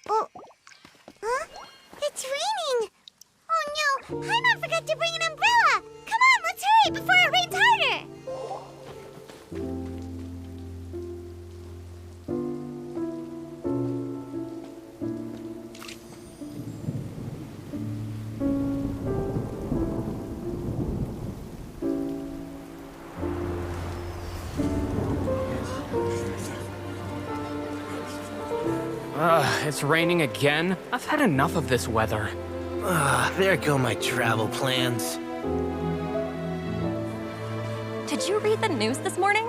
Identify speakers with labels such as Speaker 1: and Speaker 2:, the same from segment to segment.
Speaker 1: Oh, huh? It's raining! Oh no, Paimon forgot to bring an umbrella! Come on, let's hurry before it rains harder!
Speaker 2: It's raining again? I've had enough of this weather.
Speaker 3: There go my travel plans.
Speaker 4: Did you read the news this morning?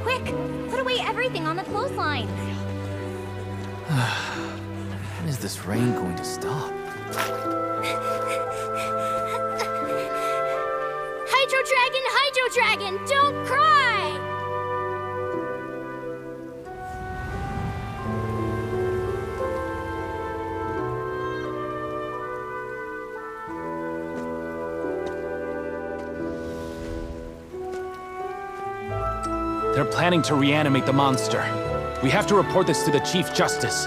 Speaker 4: Quick, put away everything on the clothesline.
Speaker 5: When is this rain going to stop?
Speaker 1: Hydro Dragon, don't cry!
Speaker 6: They're planning to reanimate the monster. We have to report this to the Chief Justice.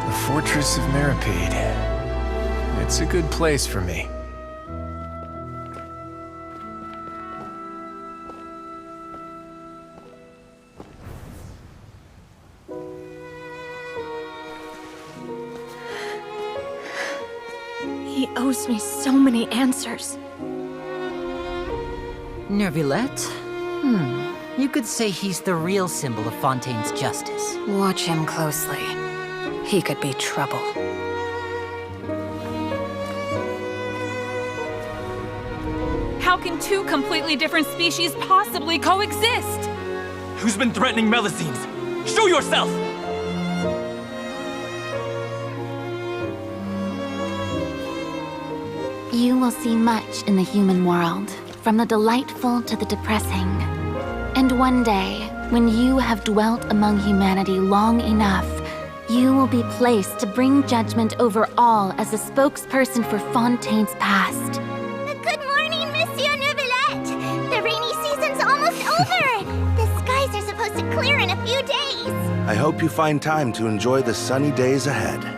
Speaker 5: The Fortress of Meripede. It's a good place for me.
Speaker 4: He owes me so many answers.
Speaker 7: Neuvillette? You could say he's the real symbol of Fontaine's justice.
Speaker 8: Watch him closely. He could be trouble.
Speaker 9: How can two completely different species possibly coexist?
Speaker 10: Who's been threatening Melousins? Show yourself!
Speaker 11: You will see much in the human world, from the delightful to the depressing. And one day, when you have dwelt among humanity long enough, you will be placed to bring judgment over all as a spokesperson for Fontaine's past.
Speaker 1: Good morning, Monsieur Neuvillette! The rainy season's almost over! The skies are supposed to clear in a few days!
Speaker 12: I hope you find time to enjoy the sunny days ahead.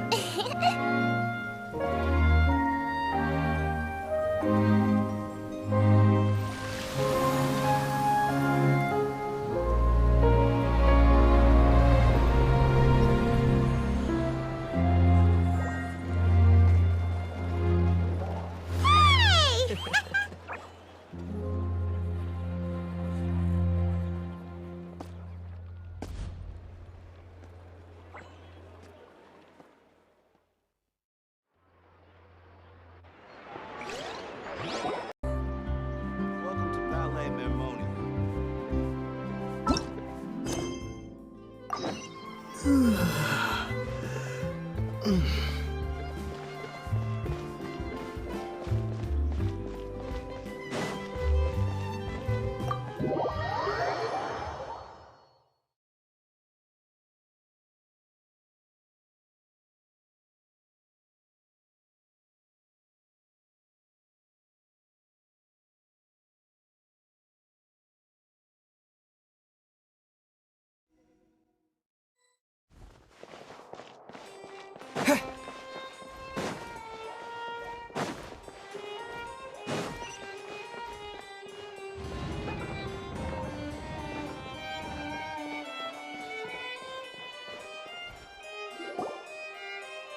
Speaker 12: Welcome to Ballet Mermoni.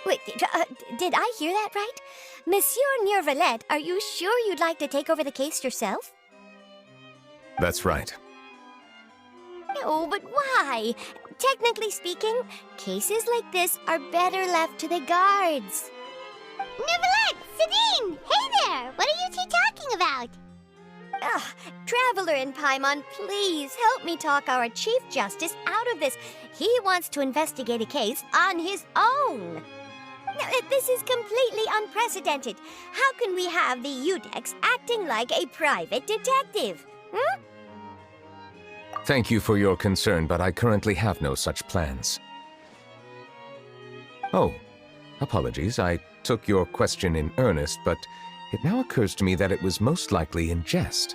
Speaker 1: Wait, did I hear that right? Monsieur Neuvillette, are you sure you'd like to take over the case yourself?
Speaker 5: That's right.
Speaker 1: No, but why? Technically speaking, cases like this are better left to the guards. Neuvillette! Sadine! Hey there! What are you two talking about? Ugh, Traveler and Paimon, please help me talk our Chief Justice out of this. He wants to investigate a case on his own. Now, this is completely unprecedented. How can we have the Udex acting like a private detective?
Speaker 13: Thank you for your concern, but I currently have no such plans. Oh, apologies. I took your question in earnest, but it now occurs to me that it was most likely in jest.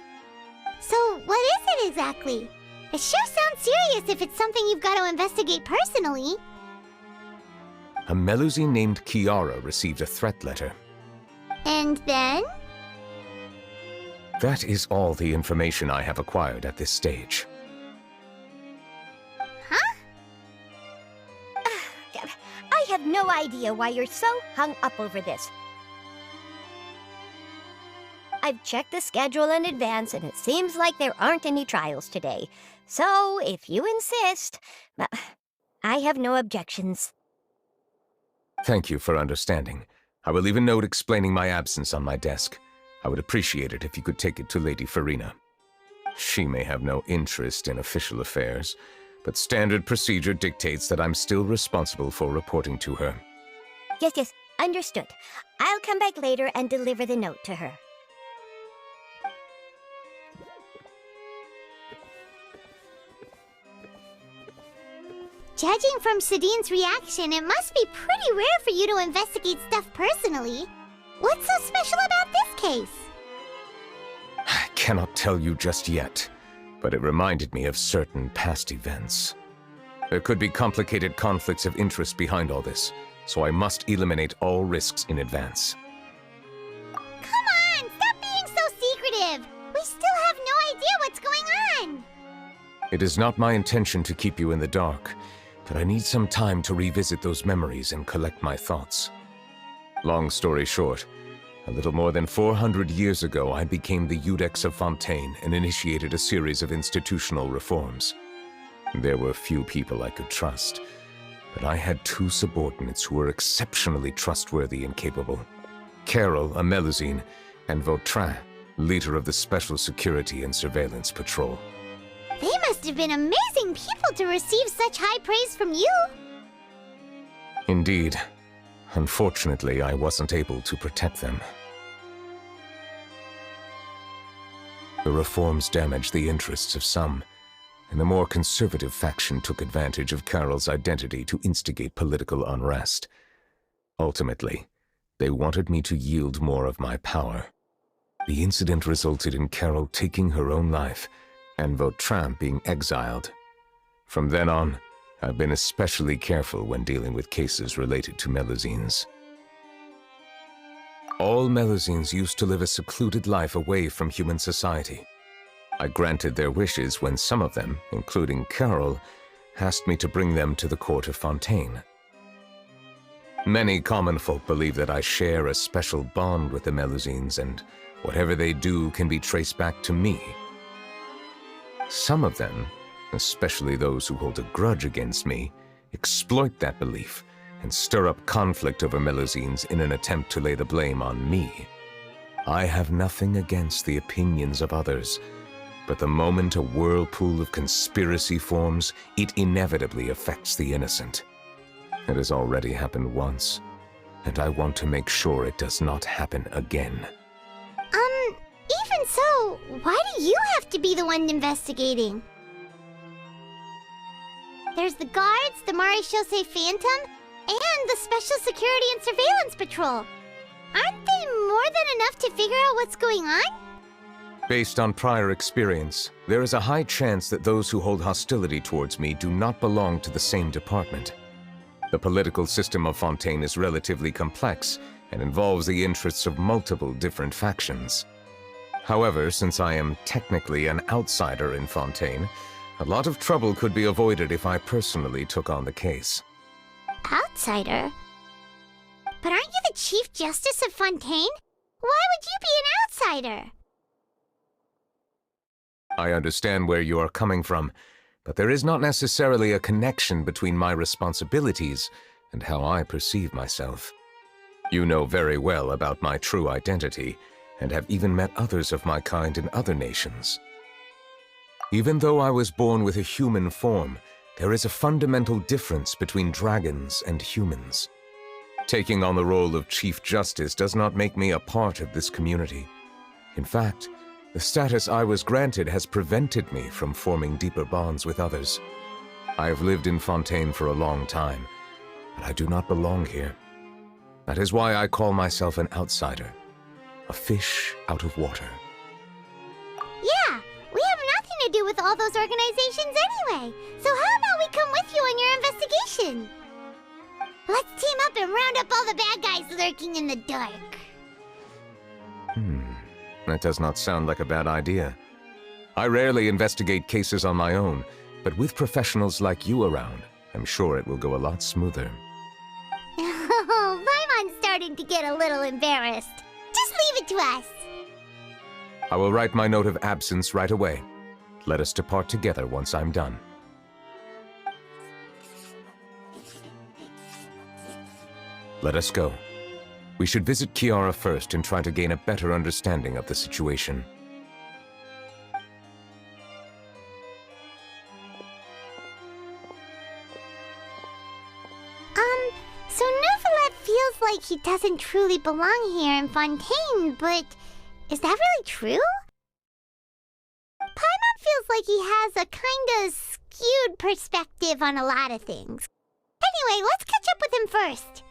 Speaker 1: So, what is it exactly? It sure sounds serious if it's something you've got to investigate personally.
Speaker 13: A Melusine named Kiara received a threat letter.
Speaker 1: And then?
Speaker 13: That is all the information I have acquired at this stage.
Speaker 1: Huh?
Speaker 14: I have no idea why you're so hung up over this. I've checked the schedule in advance, and it seems like there aren't any trials today. So, if you insist, I have no objections.
Speaker 13: Thank you for understanding. I will leave a note explaining my absence on my desk. I would appreciate it if you could take it to Lady Farina. She may have no interest in official affairs, but standard procedure dictates that I'm still responsible for reporting to her.
Speaker 14: Yes, understood. I'll come back later and deliver the note to her.
Speaker 1: Judging from Sadine's reaction, it must be pretty rare for you to investigate stuff personally. What's so special about this case?
Speaker 13: I cannot tell you just yet, but it reminded me of certain past events. There could be complicated conflicts of interest behind all this, so I must eliminate all risks in advance.
Speaker 1: Come on, stop being so secretive! We still have no idea what's going on!
Speaker 13: It is not my intention to keep you in the dark, but I need some time to revisit those memories and collect my thoughts. Long story short, a little more than 400 years ago, I became the Iudex of Fontaine and initiated a series of institutional reforms. There were few people I could trust, but I had two subordinates who were exceptionally trustworthy and capable. Carol, a Melusine, and Vautrin, leader of the Special Security and Surveillance Patrol.
Speaker 1: They must have been amazing people to receive such high praise from you!
Speaker 13: Indeed. Unfortunately, I wasn't able to protect them. The reforms damaged the interests of some, and the more conservative faction took advantage of Carol's identity to instigate political unrest. Ultimately, they wanted me to yield more of my power. The incident resulted in Carol taking her own life, and Vautrin being exiled. From then on, I've been especially careful when dealing with cases related to Melusines. All Melusines used to live a secluded life away from human society. I granted their wishes when some of them, including Carol, asked me to bring them to the court of Fontaine. Many common folk believe that I share a special bond with the Melusines, and whatever they do can be traced back to me. Some of them, especially those who hold a grudge against me, exploit that belief and stir up conflict over Melusines in an attempt to lay the blame on me. I have nothing against the opinions of others, but the moment a whirlpool of conspiracy forms, it inevitably affects the innocent. It has already happened once, and I want to make sure it does not happen again.
Speaker 1: Even so, why do you have to be the one investigating? There's the guards, the Maréchaussée Phantom, and the Special Security and Surveillance Patrol. Aren't they more than enough to figure out what's going on?
Speaker 13: Based on prior experience, there is a high chance that those who hold hostility towards me do not belong to the same department. The political system of Fontaine is relatively complex and involves the interests of multiple different factions. However, since I am technically an outsider in Fontaine, a lot of trouble could be avoided if I personally took on the case.
Speaker 1: Outsider? But aren't you the Chief Justice of Fontaine? Why would you be an outsider?
Speaker 13: I understand where you are coming from, but there is not necessarily a connection between my responsibilities and how I perceive myself. You know very well about my true identity, and have even met others of my kind in other nations. Even though I was born with a human form, there is a fundamental difference between dragons and humans. Taking on the role of Chief Justice does not make me a part of this community. In fact, the status I was granted has prevented me from forming deeper bonds with others. I have lived in Fontaine for a long time, but I do not belong here. That is why I call myself an outsider. A fish out of water.
Speaker 1: Yeah, we have nothing to do with all those organizations anyway. So how about we come with you on your investigation? Let's team up and round up all the bad guys lurking in the dark.
Speaker 13: That does not sound like a bad idea. I rarely investigate cases on my own, but with professionals like you around, I'm sure it will go a lot smoother.
Speaker 1: Oh, Paimon's starting to get a little embarrassed. Just leave it to us.
Speaker 13: I will write my note of absence right away. Let us depart together once I'm done. Let us go. We should visit Kiara first and try to gain a better understanding of the situation.
Speaker 1: So Neuvillette feels like he doesn't truly belong here in Fontaine, but is that really true? Paimon feels like he has a kinda skewed perspective on a lot of things. Anyway, let's catch up with him first.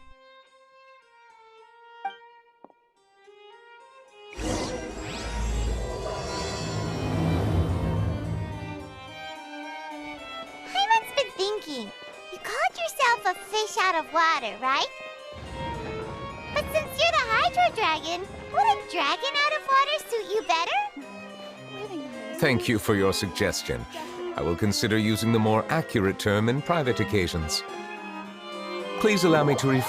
Speaker 1: Paimon's been thinking. You called yourself a fish out of water, right? But since you're the Hydro Dragon, would a dragon out of water suit you better?
Speaker 13: Thank you for your suggestion. I will consider using the more accurate term in private occasions. Please allow me to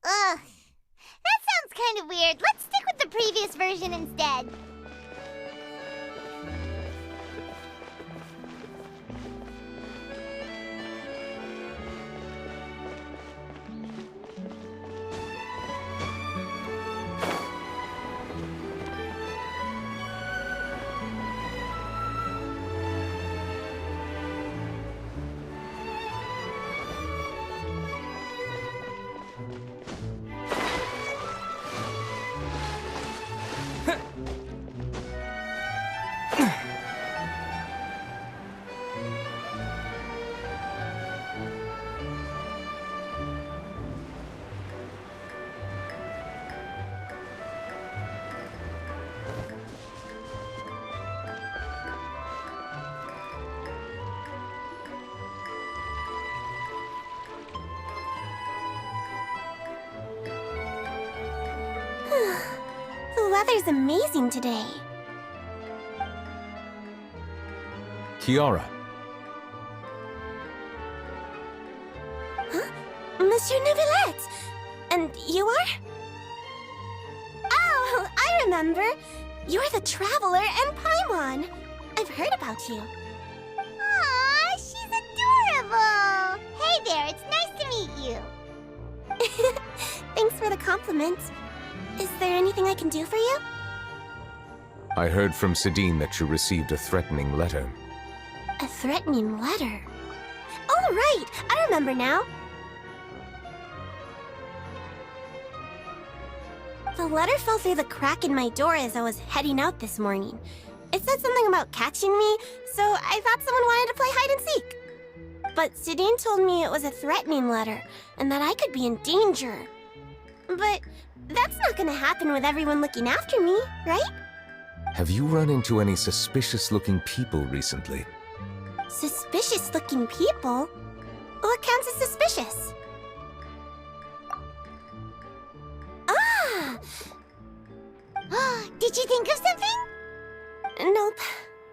Speaker 1: Ugh. That sounds kind of weird. Let's stick with the previous version instead. The weather's amazing today.
Speaker 13: Kiara.
Speaker 1: Huh? Monsieur Neuvillette! And you are? Oh, I remember. You're the Traveler and Paimon. I've heard about you. Aw, she's adorable! Hey there, it's nice to meet you. Thanks for the compliment. Is there anything I can do for you?
Speaker 13: I heard from Sidine that you received a threatening letter.
Speaker 1: A threatening letter? Oh, right! I remember now. The letter fell through the crack in my door as I was heading out this morning. It said something about catching me, so I thought someone wanted to play hide and seek. But Sidine told me it was a threatening letter, and that I could be in danger. But that's not gonna happen with everyone looking after me, right?
Speaker 13: Have you run into any suspicious-looking people recently?
Speaker 1: Suspicious-looking people? What counts as suspicious? Ah! Did you think of something? Nope.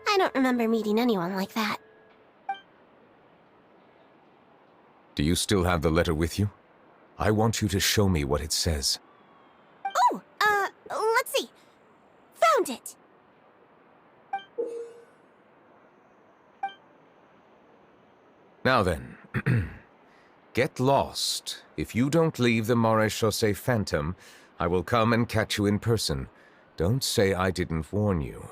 Speaker 1: I don't remember meeting anyone like that.
Speaker 13: Do you still have the letter with you? I want you to show me what it says.
Speaker 1: Oh, let's see. Found it.
Speaker 13: Now then, get lost. If you don't leave the Maréchaussée Phantom, I will come and catch you in person. Don't say I didn't warn you.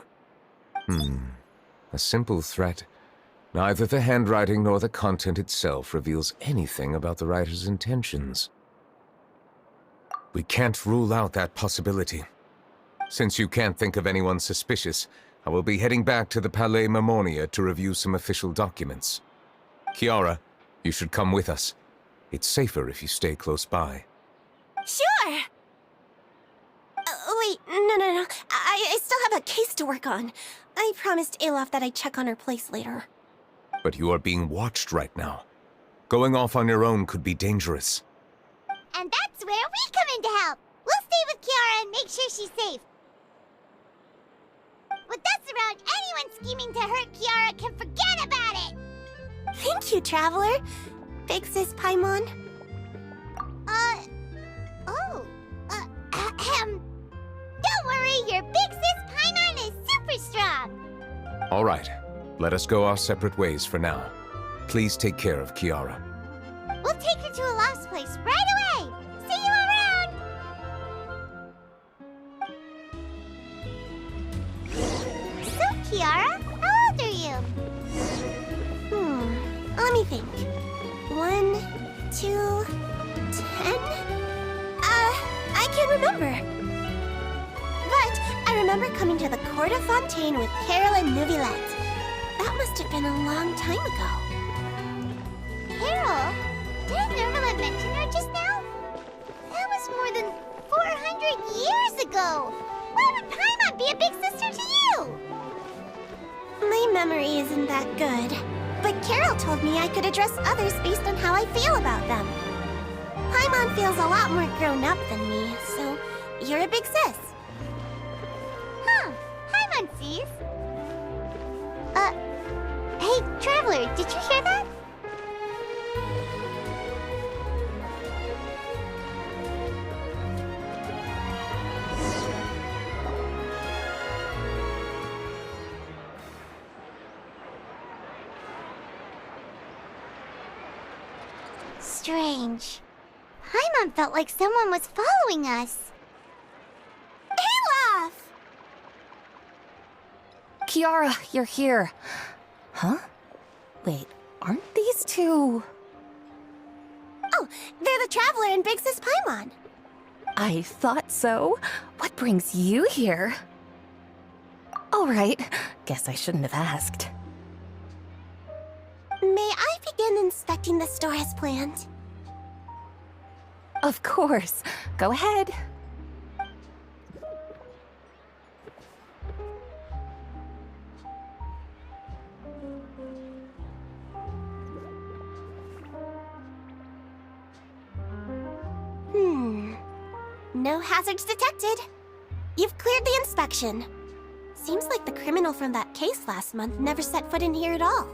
Speaker 13: A simple threat. Neither the handwriting nor the content itself reveals anything about the writer's intentions. We can't rule out that possibility. Since you can't think of anyone suspicious, I will be heading back to the Palais Mermonia to review some official documents. Kiara, you should come with us. It's safer if you stay close by.
Speaker 1: Sure! Wait, no. I still have a case to work on. I promised Alof that I'd check on her place later.
Speaker 13: But you are being watched right now. Going off on your own could be dangerous.
Speaker 14: And that's where we come in to help. We'll stay with Kiara and make sure she's safe. With us around, anyone scheming to hurt Kiara can forget about it!
Speaker 1: Thank you, Traveler. Big Sis Paimon.
Speaker 14: Don't worry, your Big Sis Paimon is super strong!
Speaker 13: All right, let us go our separate ways for now. Please take care of Kiara.
Speaker 14: We'll take her to a lost place right away! See you around! So, Kiara, how old are you?
Speaker 1: Let me think. 1, 2, 10? I can't remember. But I remember coming to the court of Fontaine with Carol and Neuvillette. That must have been a long time ago.
Speaker 14: Carol? Did Neuvillette mention her just now? That was more than 400 years ago! Why would Paimon be a big sister to you?
Speaker 1: My memory isn't that good. But Carol told me I could address others based on how I feel about them. Paimon feels a lot more grown up than me, so you're a big sis.
Speaker 14: Huh. Paimon sees. Hey, Traveler, did you hear that? Strange. Paimon felt like someone was following us.
Speaker 1: Alof!
Speaker 4: Kiara, you're here. Huh? Wait, aren't these two...
Speaker 1: Oh, they're the Traveler and Big Sis Paimon.
Speaker 4: I thought so. What brings you here? All right, guess I shouldn't have asked.
Speaker 1: May I begin inspecting the store as planned?
Speaker 4: Of course. Go ahead.
Speaker 1: No hazards detected. You've cleared the inspection. Seems like the criminal from that case last month never set foot in here at all.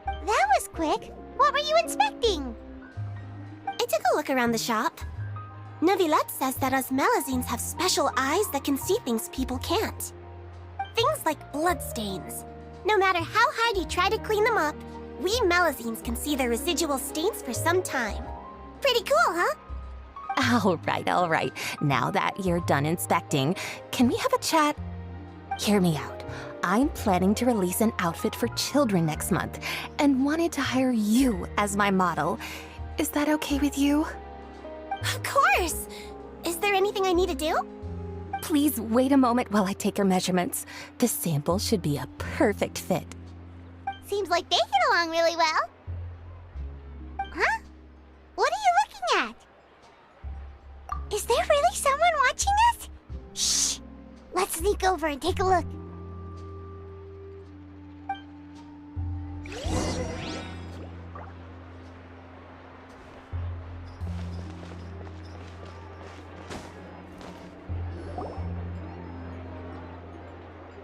Speaker 14: That was quick. What were you inspecting?
Speaker 1: I took a look around the shop. Neuvillette says that us Melousins have special eyes that can see things people can't. Things like bloodstains. No matter how hard you try to clean them up, we Melousins can see their residual stains for some time. Pretty cool, huh?
Speaker 4: All right. Now that you're done inspecting, can we have a chat? Hear me out. I'm planning to release an outfit for children next month and wanted to hire you as my model. Is that okay with you?
Speaker 1: Of course! Is there anything I need to do?
Speaker 4: Please wait a moment while I take your measurements. The sample should be a perfect fit.
Speaker 14: Seems like they get along really well. Huh? What are you looking at? Is there really someone watching us? Shh! Let's sneak over and take a look.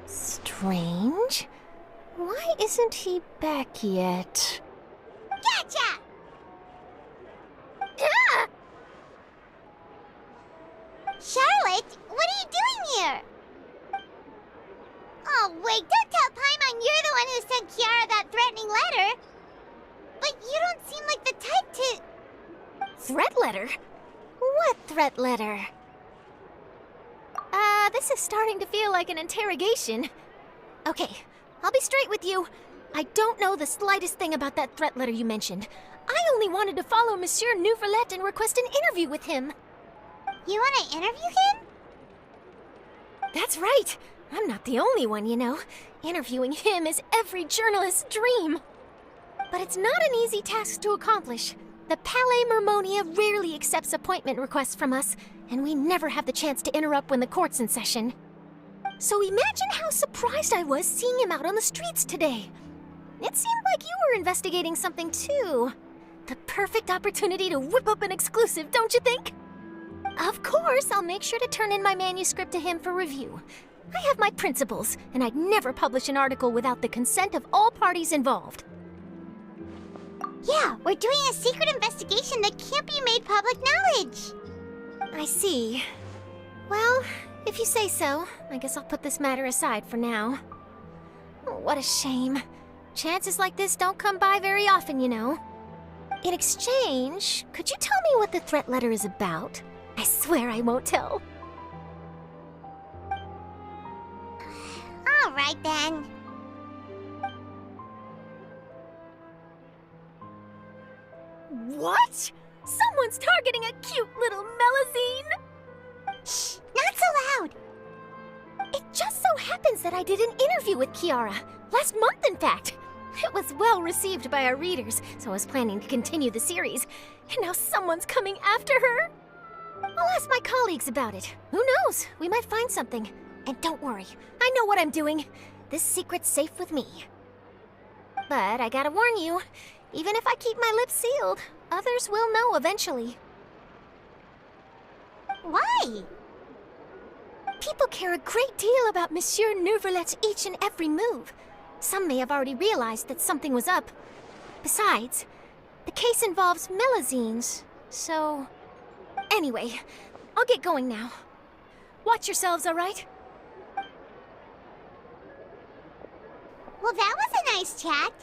Speaker 1: Strange. Why isn't he back yet?
Speaker 14: Gotcha! Charlotte, what are you doing here? Oh, wait, don't tell Paimon you're the one who sent Kiara that threatening letter. But you don't seem like the type to...
Speaker 1: Threat letter? What threat letter? This is starting to feel like an interrogation. Okay, I'll be straight with you. I don't know the slightest thing about that threat letter you mentioned. I only wanted to follow Monsieur Neuvillette and request an interview with him.
Speaker 14: You want to interview him?
Speaker 1: That's right. I'm not the only one, you know. Interviewing him is every journalist's dream. But it's not an easy task to accomplish. The Palais Mermonia rarely accepts appointment requests from us, and we never have the chance to interrupt when the court's in session. So imagine how surprised I was seeing him out on the streets today. It seemed like you were investigating something too. The perfect opportunity to whip up an exclusive, don't you think? Of course, I'll make sure to turn in my manuscript to him for review. I have my principles, and I'd never publish an article without the consent of all parties involved.
Speaker 14: Yeah, we're doing a secret investigation that can't be made public knowledge.
Speaker 1: I see. Well, if you say so, I guess I'll put this matter aside for now. What a shame. Chances like this don't come by very often, you know. In exchange, could you tell me what the threat letter is about? I swear I won't tell.
Speaker 14: All right, then.
Speaker 1: What? Someone's targeting a cute little Melousine?
Speaker 14: Shh, not so loud.
Speaker 1: It just so happens that I did an interview with Kiara. Last month, in fact. It was well received by our readers, so I was planning to continue the series. And now someone's coming after her? I'll ask my colleagues about it. Who knows? We might find something. And don't worry, I know what I'm doing. This secret's safe with me. But I gotta warn you, even if I keep my lips sealed, others will know eventually.
Speaker 14: Why?
Speaker 1: People care a great deal about Monsieur Neuvillette's each and every move. Some may have already realized that something was up. Besides, the case involves Melousins, so... Anyway, I'll get going now. Watch yourselves, all right?
Speaker 14: Well, that was a nice chat.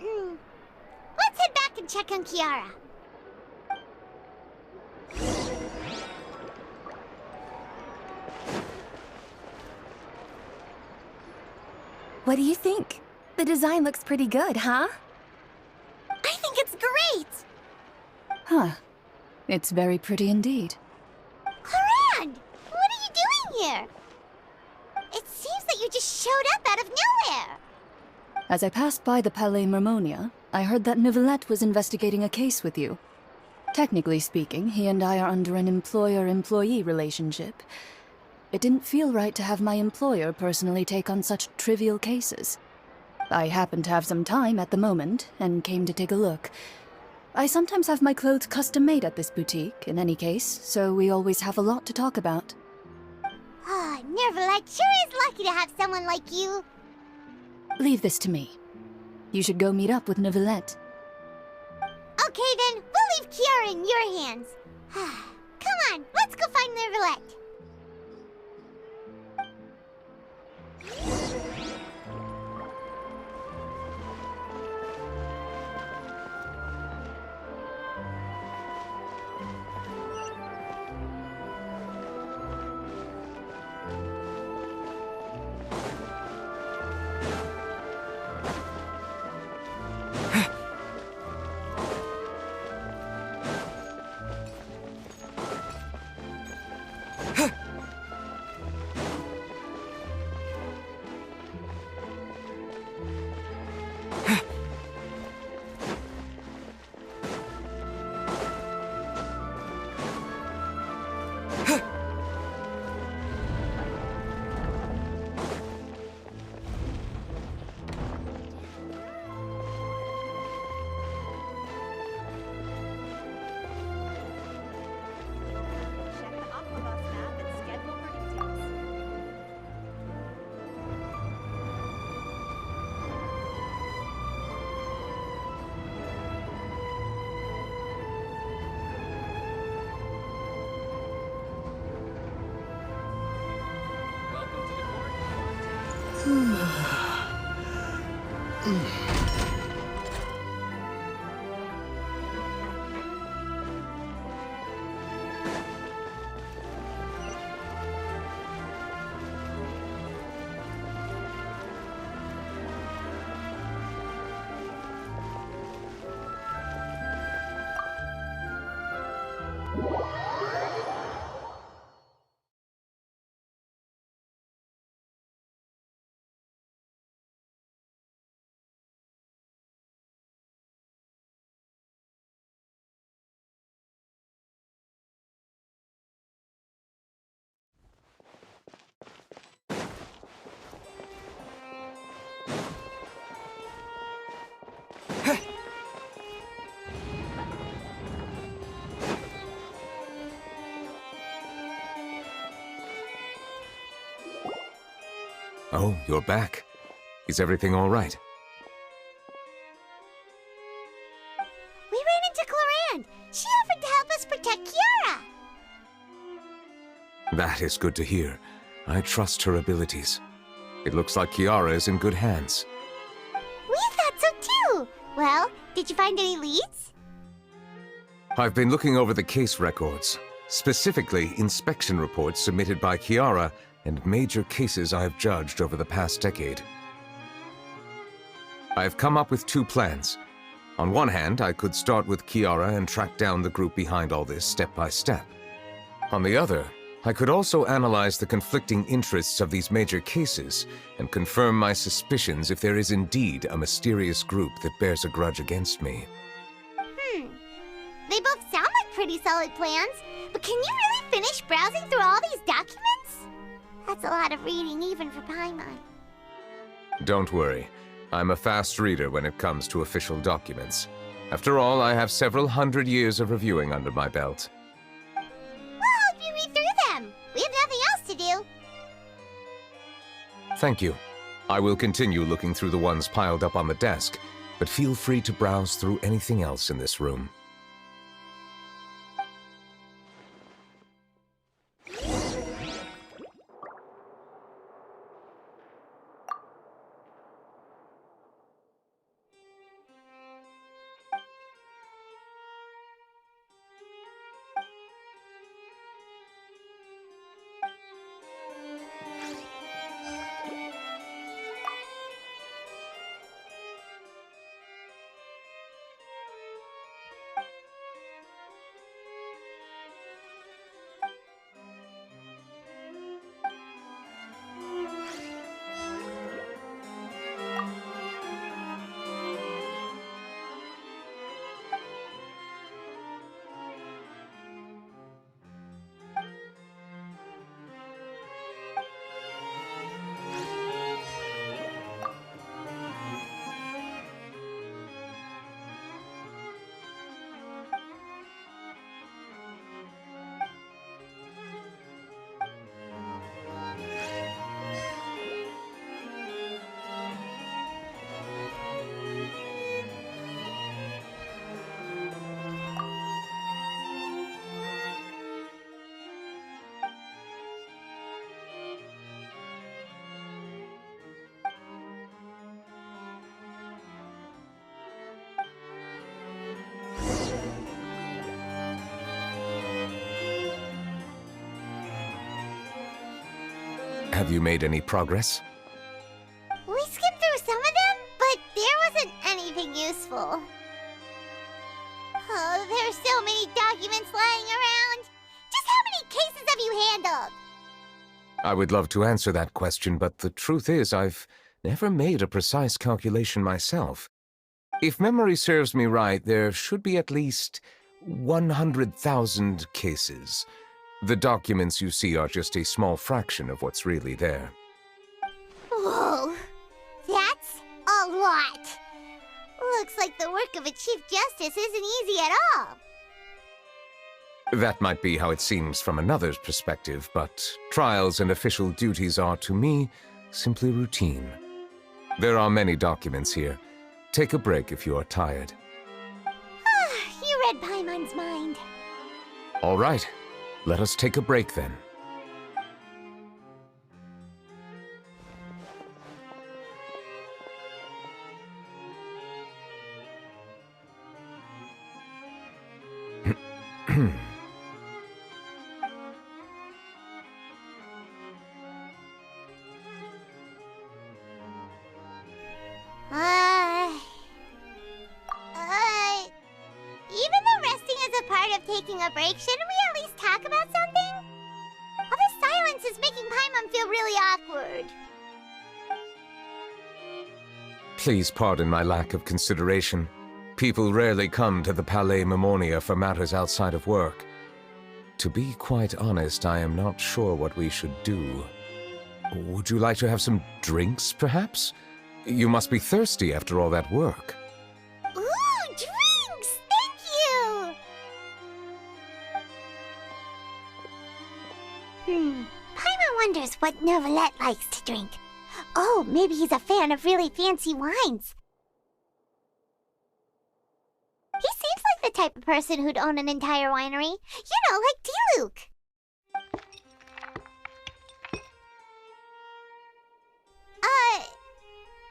Speaker 14: Let's head back and check on Kiara.
Speaker 4: What do you think? The design looks pretty good, huh?
Speaker 14: I think it's great!
Speaker 8: Huh. It's very pretty indeed.
Speaker 14: Coran! What are you doing here? It seems that you just showed up out of nowhere.
Speaker 8: As I passed by the Palais Mermonia, I heard that Neuvillette was investigating a case with you. Technically speaking, he and I are under an employer-employee relationship. It didn't feel right to have my employer personally take on such trivial cases. I happened to have some time at the moment, and came to take a look. I sometimes have my clothes custom-made at this boutique, in any case, so we always have a lot to talk about.
Speaker 14: Neuvillette sure is lucky to have someone like you.
Speaker 8: Leave this to me. You should go meet up with Neuvillette.
Speaker 14: Okay then, we'll leave Kiara in your hands. Come on, let's go find Neuvillette.
Speaker 13: Oh, you're back. Is everything all right?
Speaker 14: We ran into Clorande. She offered to help us protect Kiara.
Speaker 13: That is good to hear. I trust her abilities. It looks like Kiara is in good hands.
Speaker 14: We thought so too. Well, did you find any leads?
Speaker 13: I've been looking over the case records, specifically inspection reports submitted by Kiara and major cases I've judged over the past decade. I've come up with 2 plans. On one hand, I could start with Kiara and track down the group behind all this step by step. On the other, I could also analyze the conflicting interests of these major cases and confirm my suspicions if there is indeed a mysterious group that bears a grudge against me.
Speaker 14: They both sound like pretty solid plans, but can you really finish browsing through all these documents? That's a lot of reading even for Paimon.
Speaker 13: Don't worry. I'm a fast reader when it comes to official documents. After all, I have several hundred years of reviewing under my belt.
Speaker 14: We'll help you read through them. We have nothing else to do.
Speaker 13: Thank you. I will continue looking through the ones piled up on the desk, but feel free to browse through anything else in this room. Have you made any progress?
Speaker 14: We skimmed through some of them, but there wasn't anything useful. Oh, there's so many documents lying around. Just how many cases have you handled?
Speaker 13: I would love to answer that question, but the truth is I've never made a precise calculation myself. If memory serves me right, there should be at least 100,000 cases. The documents you see are just a small fraction of what's really there.
Speaker 14: Whoa, that's a lot. Looks like the work of a Chief Justice isn't easy at all.
Speaker 13: That might be how it seems from another's perspective, but trials and official duties are, to me, simply routine. There are many documents here. Take a break if you are tired.
Speaker 14: You read Paimon's mind.
Speaker 13: All right. Let us take a break then.
Speaker 14: Even though resting is a part of taking a break, shouldn't we at least talk about something? All this silence is making Paimon feel really awkward.
Speaker 13: Please pardon my lack of consideration. People rarely come to the Palais Mermonia for matters outside of work. To be quite honest, I am not sure what we should do. Would you like to have some drinks, perhaps? You must be thirsty after all that work.
Speaker 14: Ooh, drinks! Thank you! Paimon wonders what Neuvillette likes to drink. Oh, maybe he's a fan of really fancy wines. He seems like the type of person who'd own an entire winery. You know, like D-Luke.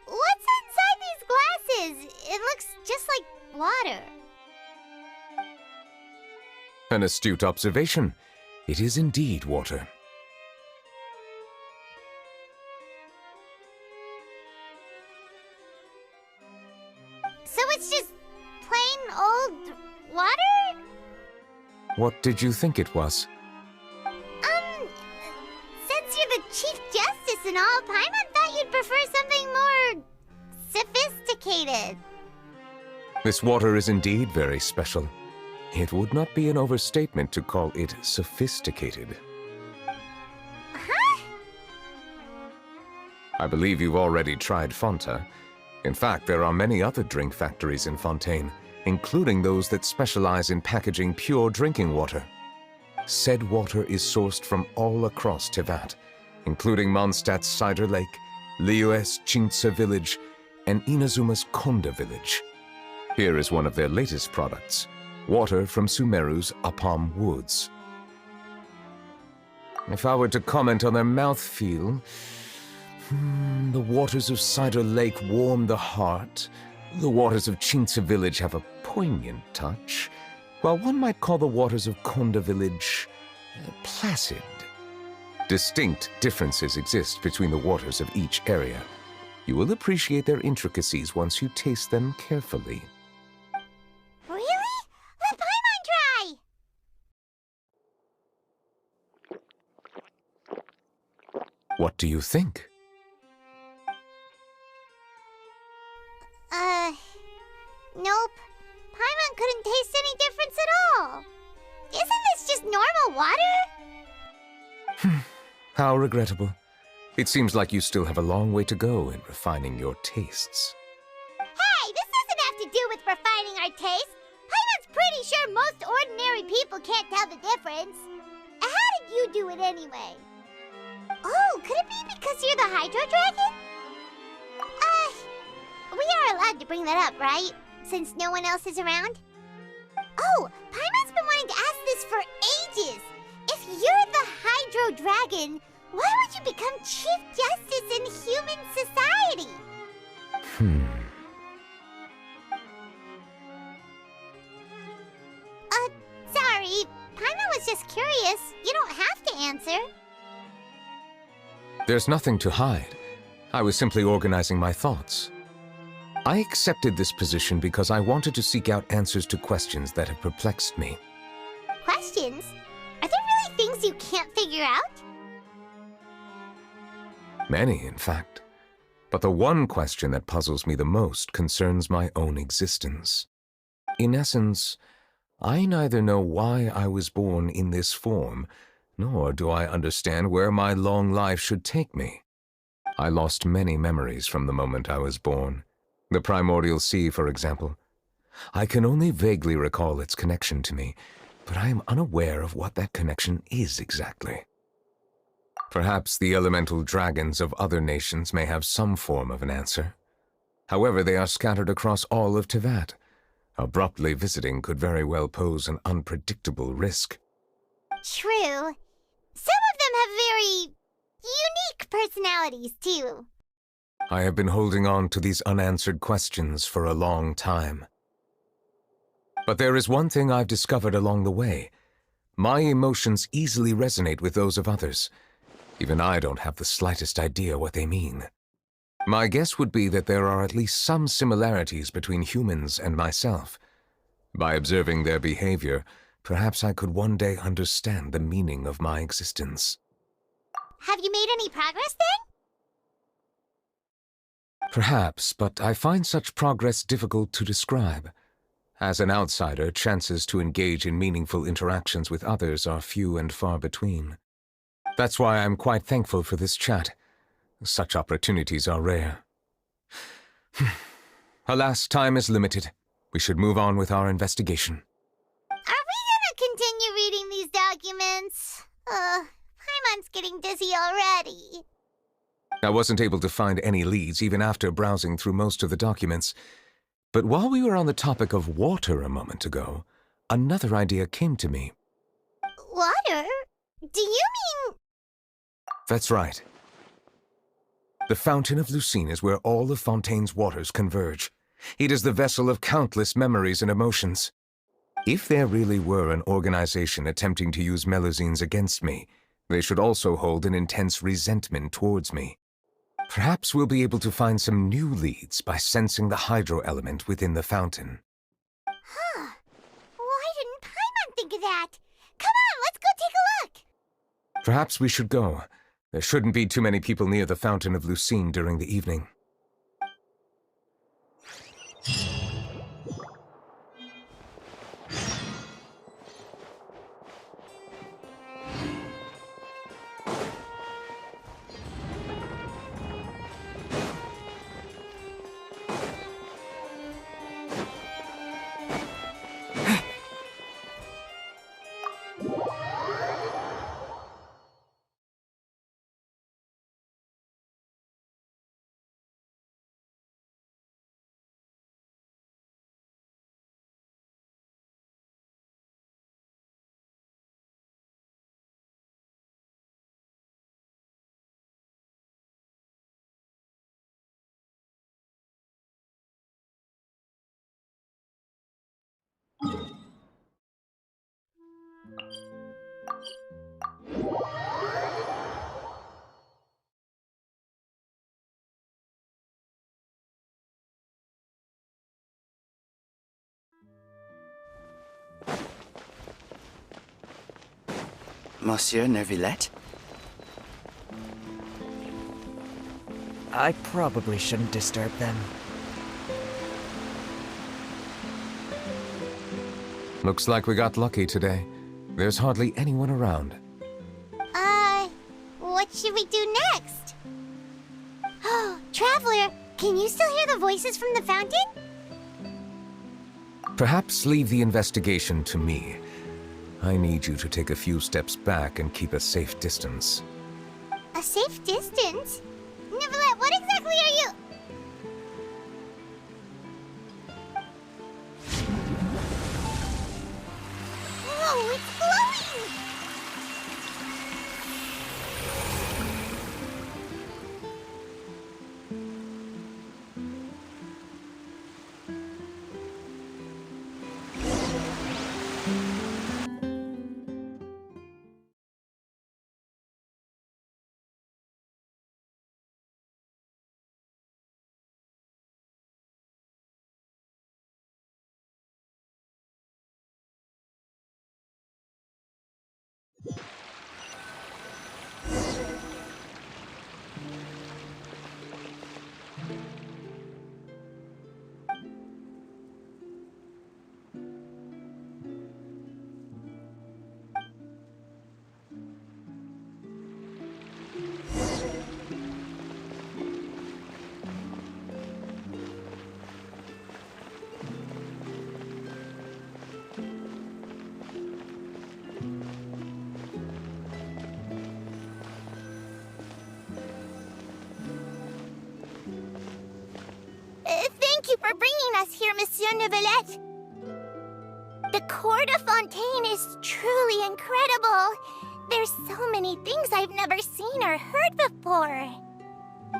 Speaker 14: What's inside these glasses? It looks just like water.
Speaker 13: An astute observation. It is indeed water.
Speaker 14: So it's just plain old water?
Speaker 13: What did you think it was?
Speaker 14: Since you're the Chief Justice and all, Paimon thought you'd prefer something more sophisticated.
Speaker 13: This water is indeed very special. It would not be an overstatement to call it sophisticated.
Speaker 14: Huh?
Speaker 13: I believe you've already tried Fonta. In fact, there are many other drink factories in Fontaine, including those that specialize in packaging pure drinking water. Said water is sourced from all across Teyvat, including Mondstadt's Cider Lake, Liyue's Chintsa village, and Inazuma's Konda village. Here is one of their latest products, water from Sumeru's Apam Woods. If I were to comment on their mouthfeel, the waters of Cider Lake warm the heart, the waters of Chintsa village have a poignant touch, while one might call the waters of Konda village placid. Distinct differences exist between the waters of each area. You will appreciate their intricacies once you taste them carefully.
Speaker 14: Really? Let Paimon try!
Speaker 13: What do you think?
Speaker 14: Nope. Paimon couldn't taste any difference at all. Isn't this just normal water?
Speaker 13: How regrettable. It seems like you still have a long way to go in refining your tastes.
Speaker 14: Hey, this doesn't have to do with refining our taste. Paimon's pretty sure most ordinary people can't tell the difference. How did you do it anyway? Oh, could it be because you're the Hydro Dragon? We are allowed to bring that up, right? Since no one else is around? Oh, Paimon's been wanting to ask this for ages. If you're the Hydro Dragon, why would you become Chief Justice in human society? Sorry. Paimon was just curious. You don't have to answer.
Speaker 13: There's nothing to hide. I was simply organizing my thoughts. I accepted this position because I wanted to seek out answers to questions that have perplexed me.
Speaker 14: Questions? Are there really things you can't figure out?
Speaker 13: Many, in fact. But the one question that puzzles me the most concerns my own existence. In essence, I neither know why I was born in this form, nor do I understand where my long life should take me. I lost many memories from the moment I was born. The primordial sea, for example. I can only vaguely recall its connection to me, but I am unaware of what that connection is exactly. Perhaps the elemental dragons of other nations may have some form of an answer. However, they are scattered across all of Teyvat. Abruptly visiting could very well pose an unpredictable risk.
Speaker 14: True. Some of them have very unique personalities, too.
Speaker 13: I have been holding on to these unanswered questions for a long time. But there is one thing I've discovered along the way. My emotions easily resonate with those of others. Even I don't have the slightest idea what they mean. My guess would be that there are at least some similarities between humans and myself. By observing their behavior, perhaps I could one day understand the meaning of my existence.
Speaker 14: Have you made any progress then?
Speaker 13: Perhaps, but I find such progress difficult to describe. As an outsider, chances to engage in meaningful interactions with others are few and far between. That's why I'm quite thankful for this chat. Such opportunities are rare. Alas, time is limited. We should move on with our investigation.
Speaker 14: Are we gonna continue reading these documents? Paimon's getting dizzy already.
Speaker 13: I wasn't able to find any leads even after browsing through most of the documents. But while we were on the topic of water a moment ago, another idea came to me.
Speaker 14: Water? Do you mean...
Speaker 13: That's right. The Fountain of Lucine is where all of Fontaine's waters converge. It is the vessel of countless memories and emotions. If there really were an organization attempting to use Melousins against me, they should also hold an intense resentment towards me. Perhaps we'll be able to find some new leads by sensing the hydro element within the fountain.
Speaker 14: Huh. Why didn't Paimon think of that? Come on, let's go take a look!
Speaker 13: Perhaps we should go. There shouldn't be too many people near the Fountain of Lucine during the evening.
Speaker 15: Monsieur Neuvillette? I probably shouldn't disturb them.
Speaker 13: Looks like we got lucky today. There's hardly anyone around.
Speaker 14: What should we do next? Oh, Traveler, can you still hear the voices from the fountain?
Speaker 13: Perhaps leave the investigation to me. I need you to take a few steps back and keep a safe distance.
Speaker 14: A safe distance? Neuvillette, what exactly are you... Whoa, it's glowing! Thank you for bringing us here, Monsieur Neuvillette. The court of Fontaine is truly incredible. There's so many things I've never seen or heard before.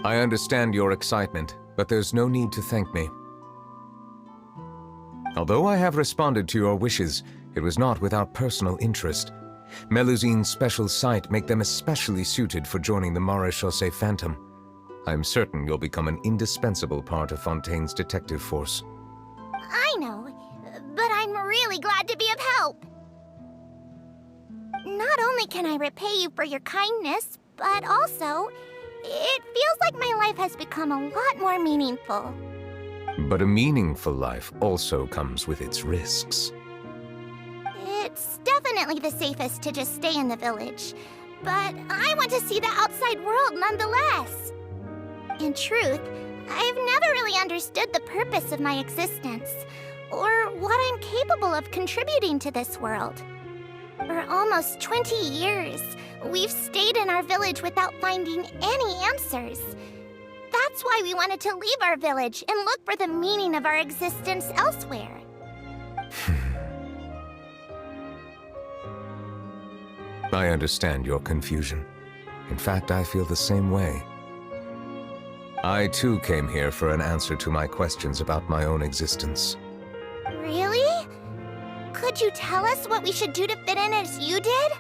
Speaker 13: I understand your excitement, but there's no need to thank me. Although I have responded to your wishes, it was not without personal interest. Melusines' special sight make them especially suited for joining the Maréchaussée Phantom. I'm certain you'll become an indispensable part of Fontaine's detective force.
Speaker 14: I know, but I'm really glad to be of help. Not only can I repay you for your kindness, but also, it feels like my life has become a lot more meaningful.
Speaker 13: But a meaningful life also comes with its risks.
Speaker 14: It's definitely the safest to just stay in the village, but I want to see the outside world nonetheless. In truth, I've never really understood the purpose of my existence, or what I'm capable of contributing to this world. For almost 20 years,
Speaker 1: We've stayed in our village without finding any answers. That's why we wanted to leave our village and look for the meaning of our existence elsewhere.
Speaker 13: I understand your confusion. In fact, I feel the same way. I too came here for an answer to my questions about my own existence.
Speaker 1: Really? Could you tell us what we should do to fit in as you did?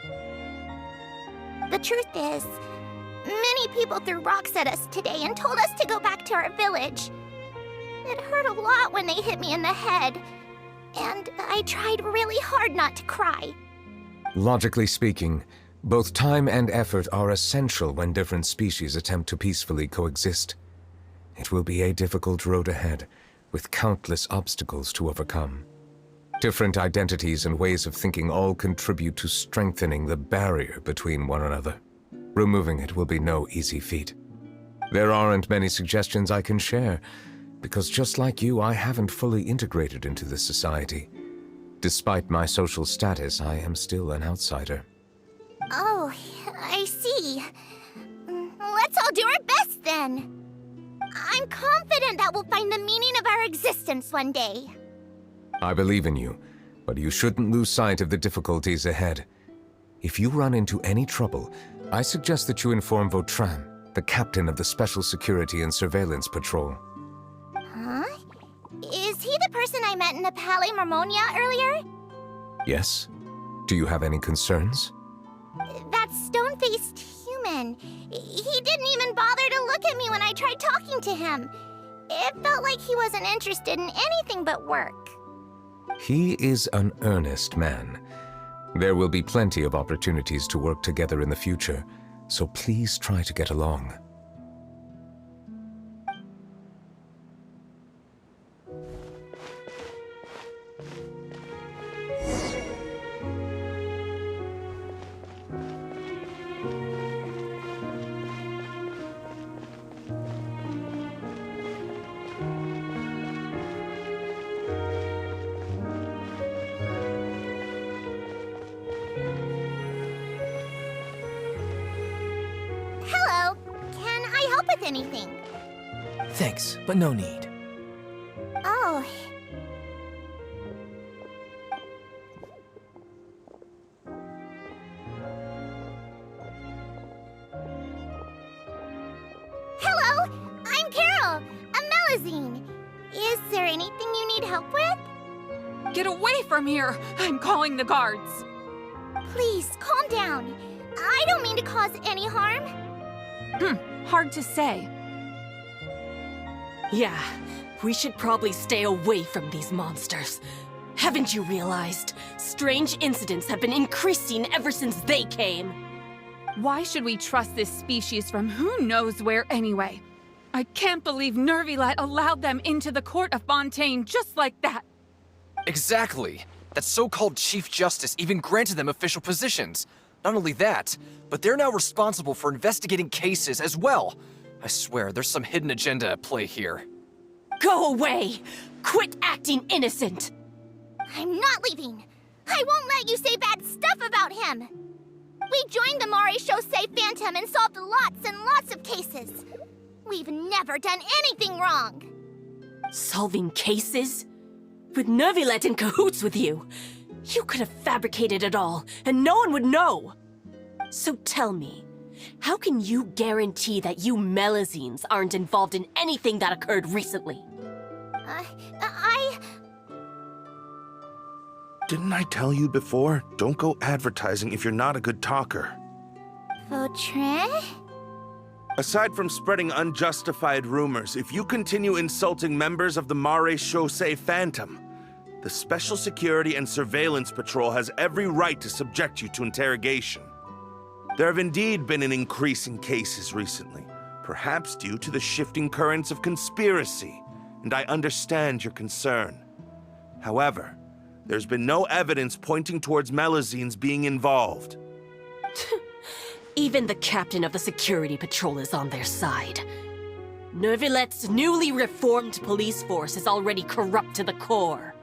Speaker 1: The truth is, many people threw rocks at us today and told us to go back to our village. It hurt a lot when they hit me in the head, and I tried really hard not to cry.
Speaker 13: Logically speaking, both time and effort are essential when different species attempt to peacefully coexist. It will be a difficult road ahead, with countless obstacles to overcome. Different identities and ways of thinking all contribute to strengthening the barrier between one another. Removing it will be no easy feat. There aren't many suggestions I can share, because just like you, I haven't fully integrated into this society. Despite my social status, I am still an outsider.
Speaker 1: Oh, I see. Let's all do our best then. I'm confident that we'll find the meaning of our existence one day.
Speaker 13: I believe in you, but you shouldn't lose sight of the difficulties ahead. If you run into any trouble, I suggest that you inform Vautrin, the captain of the Special Security and Surveillance Patrol.
Speaker 1: Huh? Is he the person I met in the Palais Marmonia earlier?
Speaker 13: Yes? Do you have any concerns?
Speaker 1: That stone-faced human. He didn't even bother to look at me when I tried talking to him. It felt like he wasn't interested in anything but work.
Speaker 13: He is an earnest man. There will be plenty of opportunities to work together in the future, so please try to get along.
Speaker 1: Hello. Can I help with anything?
Speaker 3: Thanks, but no need.
Speaker 1: Oh. Hello, I'm Carol, a Melousine. Is there anything you need help with?
Speaker 9: Get away from here! I'm calling the guards!
Speaker 1: Please, calm down. I don't mean to cause any harm.
Speaker 9: Hard to say.
Speaker 16: Yeah, we should probably stay away from these monsters. Haven't you realized? Strange incidents have been increasing ever since they came.
Speaker 9: Why should we trust this species from who knows where anyway? I can't believe Neuvillette allowed them into the court of Fontaine just like that.
Speaker 10: Exactly. That so-called Chief Justice even granted them official positions. Not only that, but they're now responsible for investigating cases as well. I swear, there's some hidden agenda at play here.
Speaker 16: Go away! Quit acting innocent!
Speaker 1: I'm not leaving. I won't let you say bad stuff about him. We joined the Maréchaussée Phantom and solved lots and lots of cases. We've never done anything wrong.
Speaker 16: Solving cases? With Neuvillette in cahoots with you? You could have fabricated it all, and no one would know. So tell me, how can you guarantee that you Melousins aren't involved in anything that occurred recently?
Speaker 12: Didn't I tell you before? Don't go advertising if you're not a good talker.
Speaker 1: Vautrin?
Speaker 12: Aside from spreading unjustified rumors, if you continue insulting members of the Maréchaussée Phantom, the Special Security and Surveillance Patrol has every right to subject you to interrogation. There have indeed been an increase in cases recently, perhaps due to the shifting currents of conspiracy, and I understand your concern. However, there's been no evidence pointing towards Melousins being involved.
Speaker 16: Even the captain of the security patrol is on their side. Neuvillette's newly reformed police force is already corrupt to the core.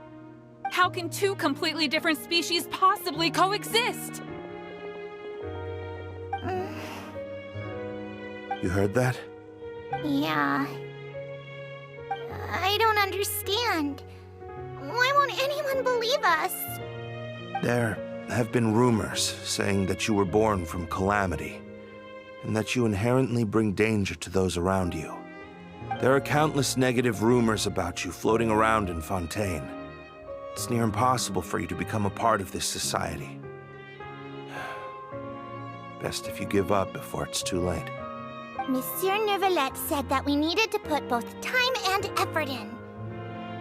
Speaker 9: How can two completely different species possibly coexist?
Speaker 12: You heard that?
Speaker 14: Yeah. I don't understand. Why won't anyone believe us?
Speaker 12: There have been rumors saying that you were born from calamity, and that you inherently bring danger to those around you. There are countless negative rumors about you floating around in Fontaine. It's near impossible for you to become a part of this society. Best if you give up before it's too late.
Speaker 14: Monsieur Neuvillette said that we needed to put both time and effort in.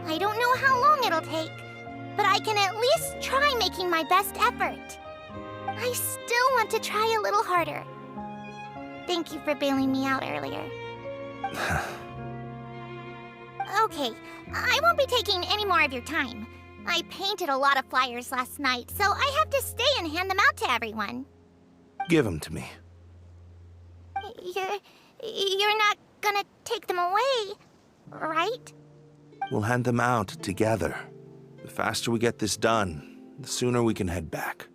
Speaker 14: I don't know how long it'll take, but I can at least try making my best effort. I still want to try a little harder. Thank you for bailing me out earlier. Okay, I won't be taking any more of your time. I painted a lot of flyers last night, so I have to stay and hand them out to everyone.
Speaker 12: Give them to me.
Speaker 14: You're not gonna take them away, right?
Speaker 12: We'll hand them out together. The faster we get this done, the sooner we can head back.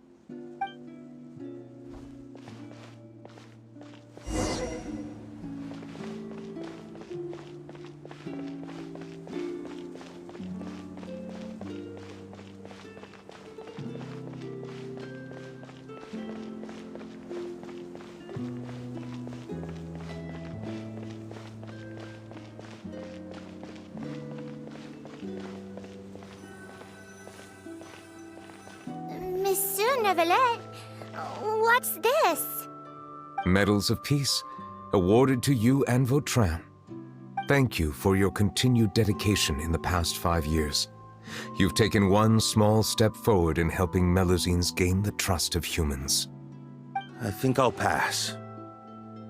Speaker 14: Monsieur Neuvillette, what's this?
Speaker 13: Medals of Peace, awarded to you and Vautrin. Thank you for your continued dedication in the past 5 years. You've taken one small step forward in helping Melousins gain the trust of humans.
Speaker 12: I think I'll pass.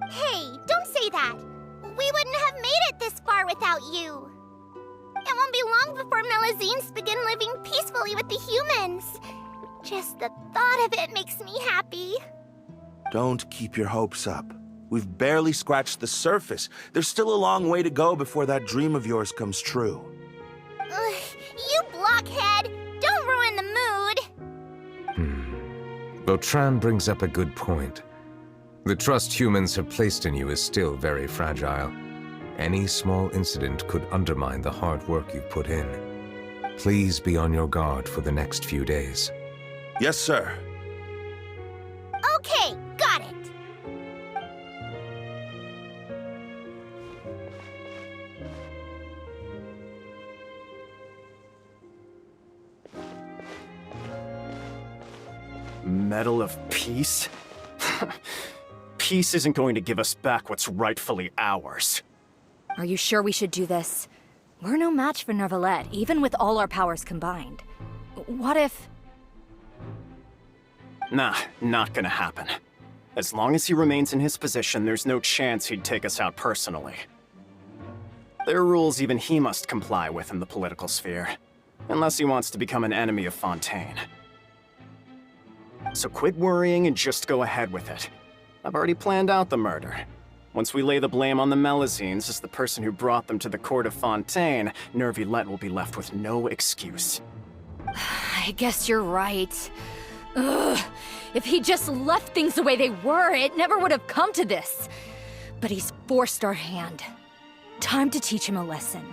Speaker 14: Hey, don't say that. We wouldn't have made it this far without you. It won't be long before Melousins begin living peacefully with the humans. Just the thought of it makes me happy.
Speaker 12: Don't keep your hopes up. We've barely scratched the surface. There's still a long way to go before that dream of yours comes true.
Speaker 14: You blockhead! Don't ruin the mood!
Speaker 13: Vautrin brings up a good point. The trust humans have placed in you is still very fragile. Any small incident could undermine the hard work you've put in. Please be on your guard for the next few days.
Speaker 12: Yes, sir.
Speaker 14: Okay, got it.
Speaker 17: Medal of Peace? Peace isn't going to give us back what's rightfully ours.
Speaker 18: Are you sure we should do this? We're no match for Neuvillette, even with all our powers combined. What if...
Speaker 17: Nah, not gonna happen. As long as he remains in his position, there's no chance he'd take us out personally. There are rules even he must comply with in the political sphere, unless he wants to become an enemy of Fontaine. So quit worrying and just go ahead with it. I've already planned out the murder. Once we lay the blame on the Melousins as the person who brought them to the court of Fontaine, Neuvillette will be left with no excuse.
Speaker 18: I guess you're right. Ugh. If he just left things the way they were, it never would have come to this. But he's forced our hand. Time to teach him a lesson.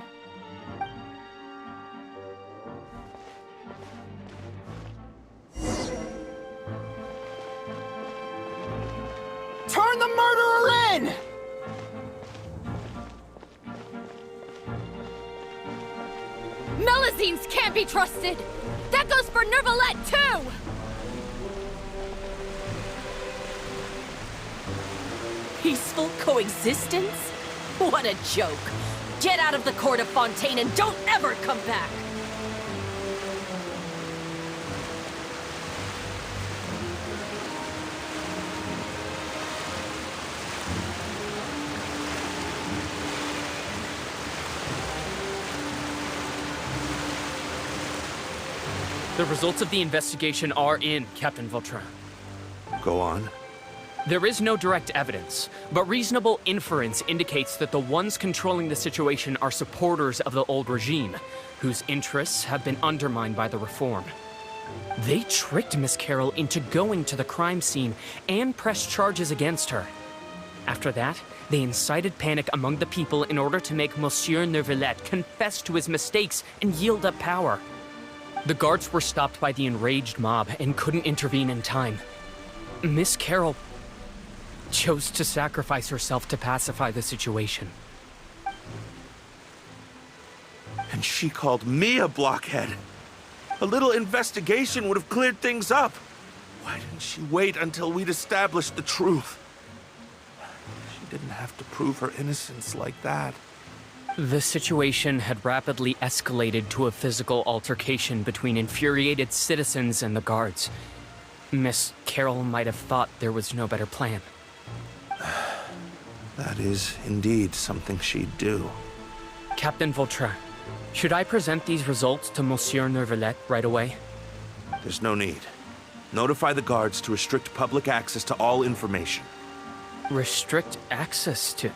Speaker 17: Turn the murderer in!
Speaker 18: Melousins can't be trusted! That goes for Neuvillette, too!
Speaker 16: Peaceful coexistence? What a joke! Get out of the court of Fontaine and don't ever come back!
Speaker 2: The results of the investigation are in, Captain Vautrin.
Speaker 12: Go on.
Speaker 2: There is no direct evidence, but reasonable inference indicates that the ones controlling the situation are supporters of the old regime, whose interests have been undermined by the reform. They tricked Miss Carroll into going to the crime scene and pressed charges against her. After that, they incited panic among the people in order to make Monsieur Neuvillette confess to his mistakes and yield up power. The guards were stopped by the enraged mob and couldn't intervene in time. Miss Carroll chose to sacrifice herself to pacify the situation.
Speaker 12: And she called me a blockhead. A little investigation would have cleared things up. Why didn't she wait until we'd established the truth? She didn't have to prove her innocence like that.
Speaker 2: The situation had rapidly escalated to a physical altercation between infuriated citizens and the guards. Miss Carroll might have thought there was no better plan.
Speaker 12: That is indeed something she'd do.
Speaker 2: Captain Vautrin, should I present these results to Monsieur Neuvillette right away?
Speaker 12: There's no need. Notify the guards to restrict public access to all information.
Speaker 2: Restrict access to...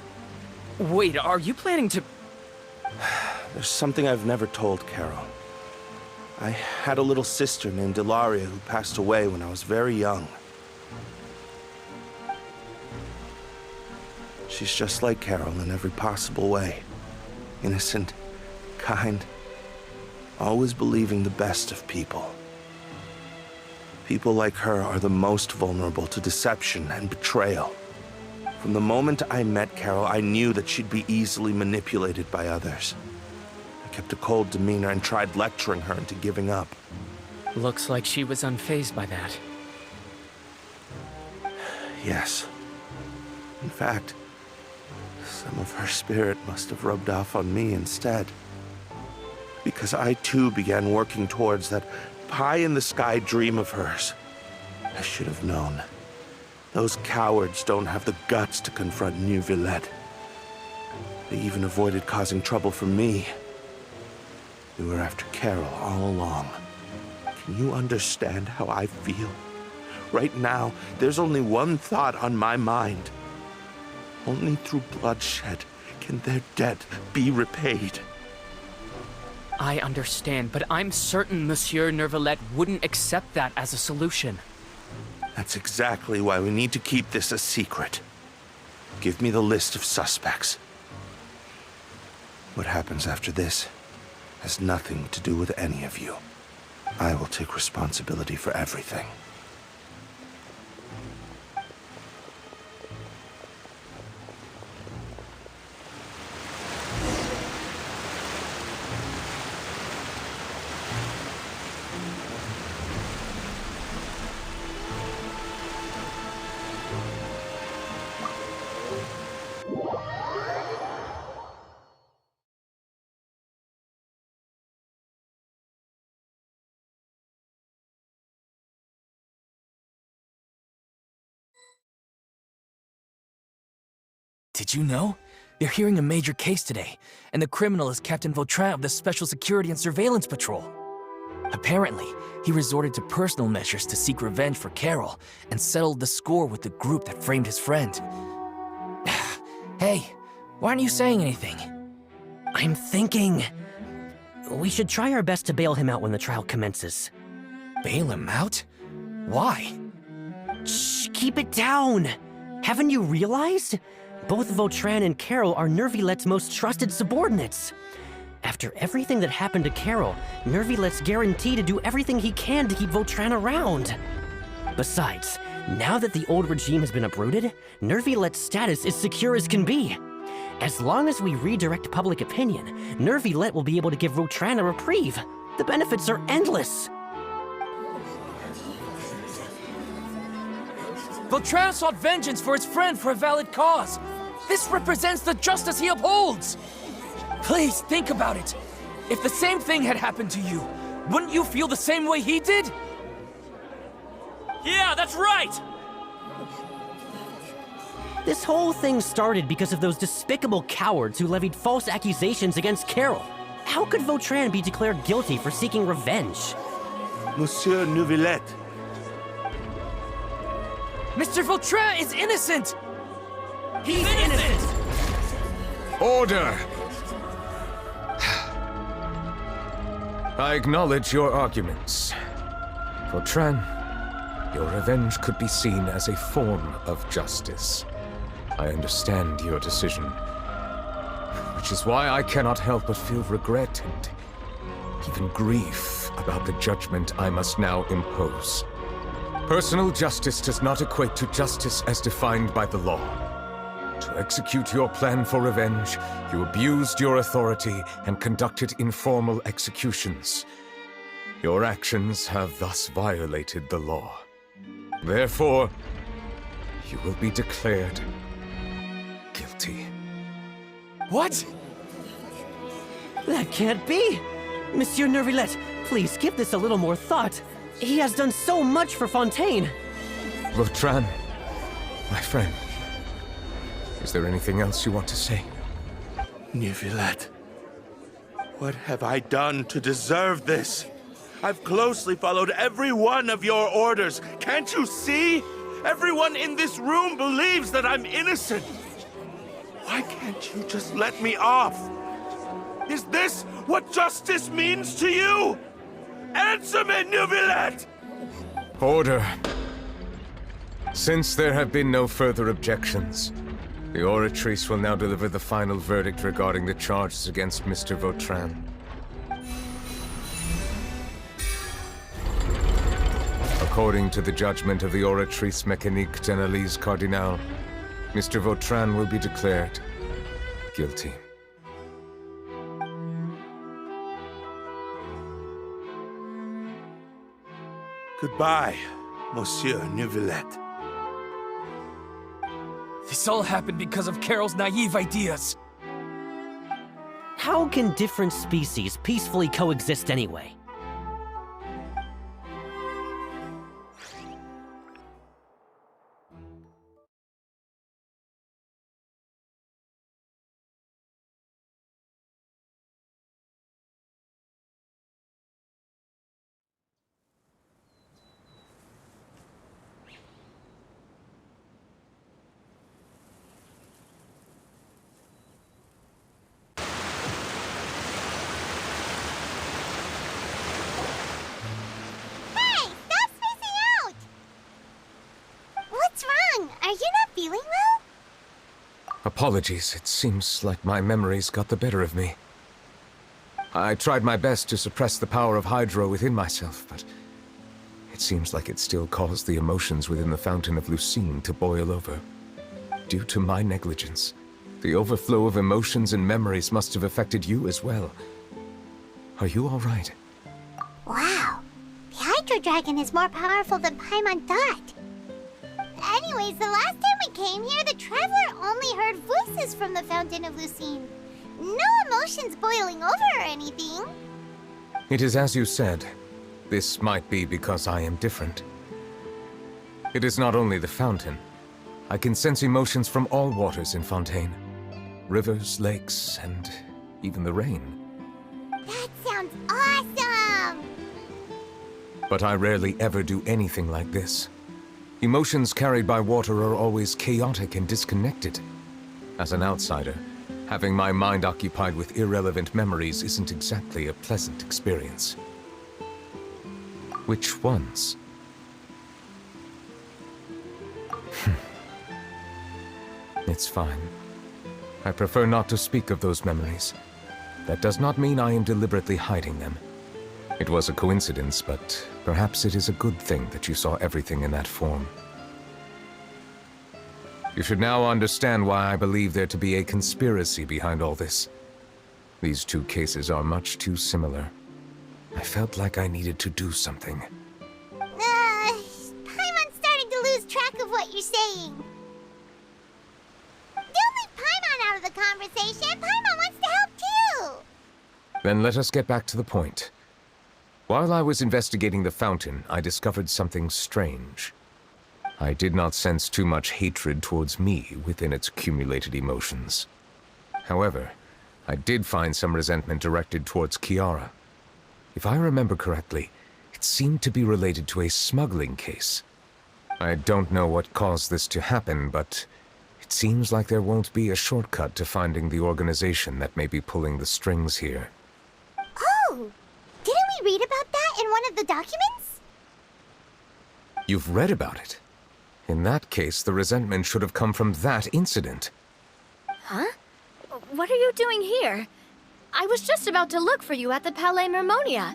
Speaker 2: Wait, are you planning to...
Speaker 12: There's something I've never told Carol. I had a little sister named Ilaria who passed away when I was very young. She's just like Carol in every possible way. Innocent, kind, always believing the best of people. People like her are the most vulnerable to deception and betrayal. From the moment I met Carol, I knew that she'd be easily manipulated by others. I kept a cold demeanor and tried lecturing her into giving up.
Speaker 2: Looks like she was unfazed by that.
Speaker 12: Yes. In fact, some of her spirit must have rubbed off on me instead. Because I too began working towards that pie-in-the-sky dream of hers. I should have known. Those cowards don't have the guts to confront Neuvillette. They even avoided causing trouble for me. They were after Carol all along. Can you understand how I feel? Right now, there's only one thought on my mind. Only through bloodshed can their debt be repaid.
Speaker 2: I understand, but I'm certain Monsieur Neuvillette wouldn't accept that as a solution.
Speaker 12: That's exactly why we need to keep this a secret. Give me the list of suspects. What happens after this has nothing to do with any of you. I will take responsibility for everything.
Speaker 3: Did you know? They're hearing a major case today, and the criminal is Captain Vautrin of the Special Security and Surveillance Patrol. Apparently, he resorted to personal measures to seek revenge for Carol and settled the score with the group that framed his friend. Hey, why aren't you saying anything?
Speaker 19: I'm thinking... we should try our best to bail him out when the trial commences.
Speaker 3: Bail him out? Why?
Speaker 19: Shh, keep it down! Haven't you realized? Both Vautrin and Carol are Neuvillette's most trusted subordinates. After everything that happened to Carol, Neuvillette's guaranteed to do everything he can to keep Vautrin around. Besides, now that the old regime has been uprooted, Neuvillette's status is secure as can be. As long as we redirect public opinion, Neuvillette will be able to give Vautrin a reprieve. The benefits are endless.
Speaker 3: Vautrin sought vengeance for his friend for a valid cause. This represents the justice he upholds. Please think about it. If the same thing had happened to you, wouldn't you feel the same way he did? Yeah, that's right!
Speaker 19: This whole thing started because of those despicable cowards who levied false accusations against Carol. How could Vautrin be declared guilty for seeking revenge?
Speaker 12: Monsieur Neuvillette.
Speaker 3: Mr. Vautrin is innocent! He's innocent!
Speaker 13: Order! I acknowledge your arguments. Vautrin, your revenge could be seen as a form of justice. I understand your decision, which is why I cannot help but feel regret and even grief about the judgment I must now impose. Personal justice does not equate to justice as defined by the law. To execute your plan for revenge, you abused your authority and conducted informal executions. Your actions have thus violated the law. Therefore, you will be declared guilty.
Speaker 19: What? That can't be! Monsieur Neuvillette, please give this a little more thought. He has done so much for Fontaine.
Speaker 13: Vautrin, my friend, is there anything else you want to say?
Speaker 12: Neuvillette, what have I done to deserve this? I've closely followed every one of your orders. Can't you see? Everyone in this room believes that I'm innocent. Why can't you just let me off? Is this what justice means to you? Answer me, Neuvillette!
Speaker 13: Order. Since there have been no further objections, the Oratrice will now deliver the final verdict regarding the charges against Mr. Vautrin. According to the judgment of the Oratrice Mécanique d'Analyse Cardinal, Mr. Vautrin will be declared guilty.
Speaker 12: Goodbye, Monsieur Neuvillette.
Speaker 3: This all happened because of Carol's naive ideas.
Speaker 19: How can different species peacefully coexist anyway?
Speaker 13: Apologies, it seems like my memories got the better of me. I tried my best to suppress the power of Hydro within myself, but it seems like it still caused the emotions within the Fountain of Lucine to boil over. Due to my negligence, the overflow of emotions and memories must have affected you as well. Are you all right?
Speaker 14: Wow, the Hydro Dragon is more powerful than Paimon thought. Anyways, the last time we came here, the Traveler only heard voices from the Fountain of Lucine. No emotions boiling over or anything.
Speaker 13: It is as you said. This might be because I am different. It is not only the fountain. I can sense emotions from all waters in Fontaine. Rivers, lakes, and even the rain.
Speaker 14: That sounds awesome!
Speaker 13: But I rarely ever do anything like this. Emotions carried by water are always chaotic and disconnected. As an outsider, having my mind occupied with irrelevant memories isn't exactly a pleasant experience. Which ones? It's fine. I prefer not to speak of those memories. That does not mean I am deliberately hiding them. It was a coincidence, but perhaps it is a good thing that you saw everything in that form. You should now understand why I believe there to be a conspiracy behind all this. These two cases are much too similar. I felt like I needed to do something.
Speaker 14: Paimon's starting to lose track of what you're saying. Don't leave Paimon out of the conversation. Paimon wants to help too.
Speaker 13: Then let us get back to the point. While I was investigating the fountain, I discovered something strange. I did not sense too much hatred towards me within its accumulated emotions. However, I did find some resentment directed towards Kiara. If I remember correctly, it seemed to be related to a smuggling case. I don't know what caused this to happen, but it seems like there won't be a shortcut to finding the organization that may be pulling the strings here.
Speaker 14: Oh! Didn't we read about that in one of the documents?
Speaker 13: You've read about it? In that case, the resentment should have come from that incident.
Speaker 18: Huh? What are you doing here? I was just about to look for you at the Palais Mermonia.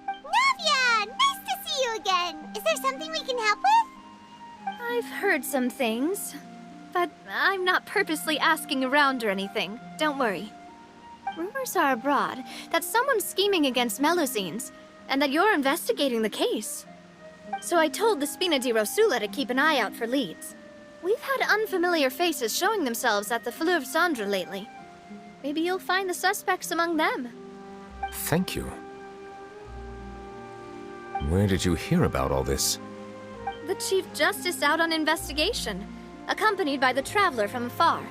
Speaker 14: Navia! Nice to see you again! Is there something we can help with?
Speaker 18: I've heard some things, but I'm not purposely asking around or anything. Don't worry. Rumors are abroad that someone's scheming against Melousins, and that you're investigating the case. So I told the Spina di Rosula to keep an eye out for leads. We've had unfamiliar faces showing themselves at the Fleuve Cendre lately. Maybe you'll find the suspects among them.
Speaker 13: Thank you. Where did you hear about all this?
Speaker 18: The Chief Justice out on investigation, accompanied by the Traveler from afar.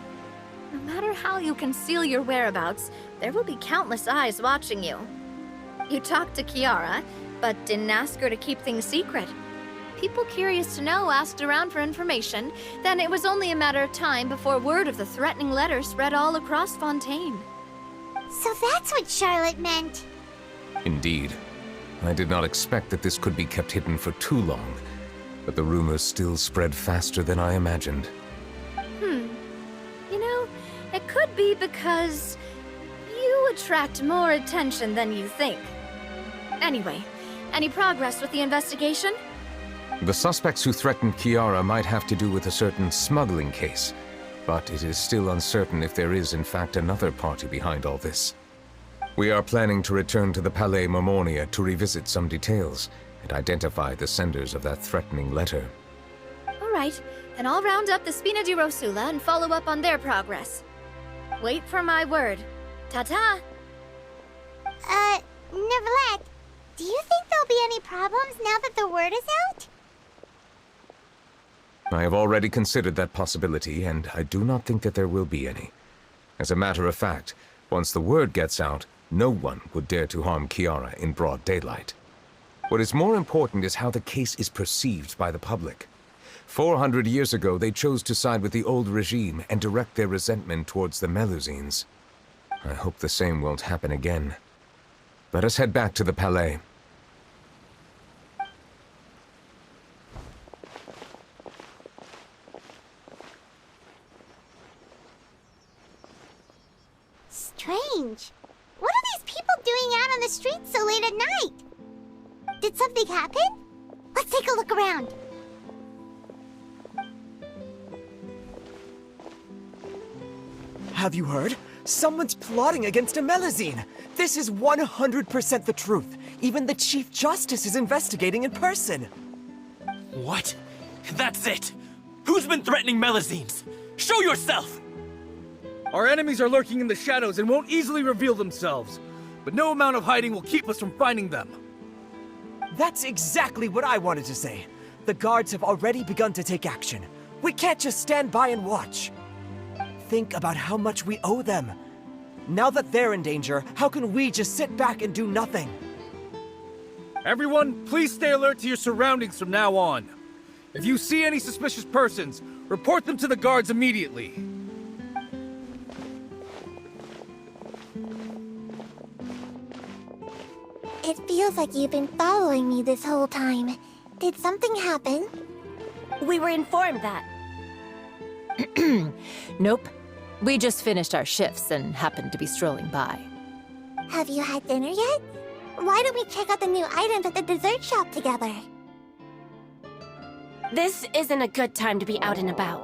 Speaker 18: No matter how you conceal your whereabouts, there will be countless eyes watching you. You talked to Kiara, but didn't ask her to keep things secret. People curious to know asked around for information, then it was only a matter of time before word of the threatening letter spread all across Fontaine.
Speaker 14: So that's what Charlotte meant.
Speaker 13: Indeed. I did not expect that this could be kept hidden for too long, but the rumors still spread faster than I imagined.
Speaker 18: You know, it could be because you attract more attention than you think. Anyway, any progress with the investigation?
Speaker 13: The suspects who threatened Kiara might have to do with a certain smuggling case, but it is still uncertain if there is in fact another party behind all this. We are planning to return to the Palais Mermonia to revisit some details and identify the senders of that threatening letter.
Speaker 18: All right, then I'll round up the Spina di Rosula and follow up on their progress. Wait for my word. Ta-ta!
Speaker 14: Neuvillette, do you think there'll be any problems now that the word is out?
Speaker 13: I have already considered that possibility, and I do not think that there will be any. As a matter of fact, once the word gets out, no one would dare to harm Kiara in broad daylight. What is more important is how the case is perceived by the public. 400 years ago, they chose to side with the old regime and direct their resentment towards the Melousins. I hope the same won't happen again. Let us head back to the Palais.
Speaker 14: Strange. What are these people doing out on the streets so late at night? Did something happen? Let's take a look around.
Speaker 20: Have you heard? Someone's plotting against a Melusine. This is 100% the truth. Even the Chief Justice is investigating in person.
Speaker 21: What? That's it! Who's been threatening Melusines? Show yourself!
Speaker 22: Our enemies are lurking in the shadows and won't easily reveal themselves. But no amount of hiding will keep us from finding them.
Speaker 20: That's exactly what I wanted to say. The guards have already begun to take action. We can't just stand by and watch. Think about how much we owe them. Now that they're in danger, how can we just sit back and do nothing?
Speaker 22: Everyone, please stay alert to your surroundings from now on. If you see any suspicious persons, report them to the guards immediately.
Speaker 14: It feels like you've been following me this whole time. Did something happen?
Speaker 23: We were informed that.
Speaker 24: Nope. We just finished our shifts and happened to be strolling by.
Speaker 14: Have you had dinner yet? Why don't we check out the new items at the dessert shop together?
Speaker 11: This isn't a good time to be out and about.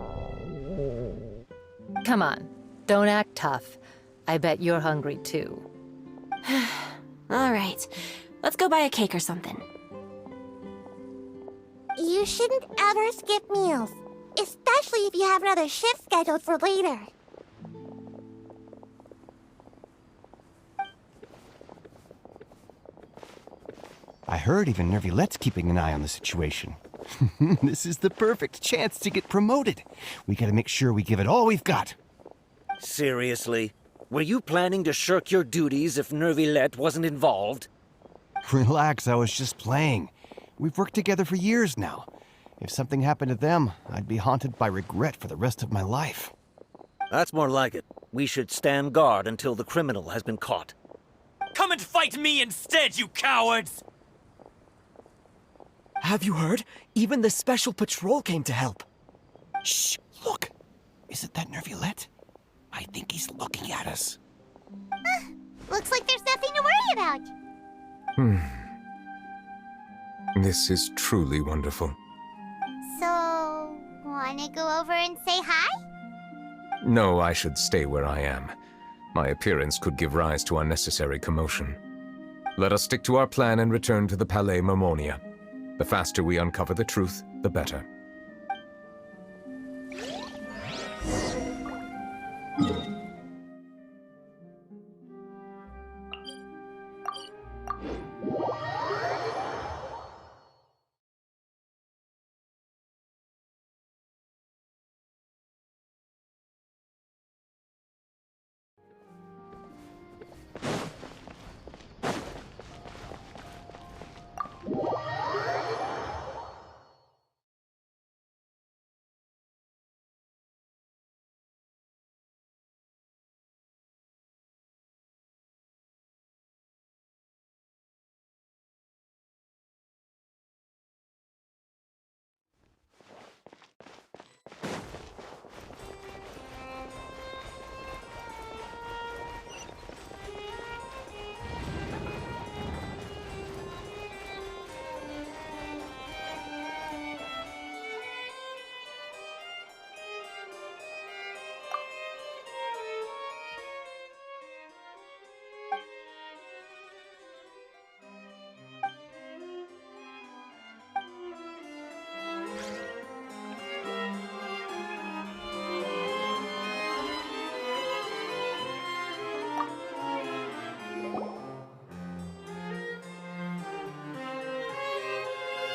Speaker 24: Come on, don't act tough. I bet you're hungry too.
Speaker 11: All right, let's go buy a cake or something.
Speaker 14: You shouldn't ever skip meals, especially if you have another shift scheduled for later.
Speaker 25: I heard even Neuvillette's keeping an eye on the situation. This is the perfect chance to get promoted. We gotta make sure we give it all we've got.
Speaker 26: Seriously? Were you planning to shirk your duties if Neuvillette wasn't involved?
Speaker 25: Relax, I was just playing. We've worked together for years now. If something happened to them, I'd be haunted by regret for the rest of my life.
Speaker 26: That's more like it. We should stand guard until the criminal has been caught.
Speaker 21: Come and fight me instead, you cowards!
Speaker 20: Have you heard? Even the Special Patrol came to help.
Speaker 25: Shh, look. Isn't that Neuvillette? I think he's looking at us.
Speaker 14: Looks like there's nothing to worry about.
Speaker 13: This is truly wonderful.
Speaker 14: So, wanna go over and say hi?
Speaker 13: No, I should stay where I am. My appearance could give rise to unnecessary commotion. Let us stick to our plan and return to the Palais Mermonia. The faster we uncover the truth, the better.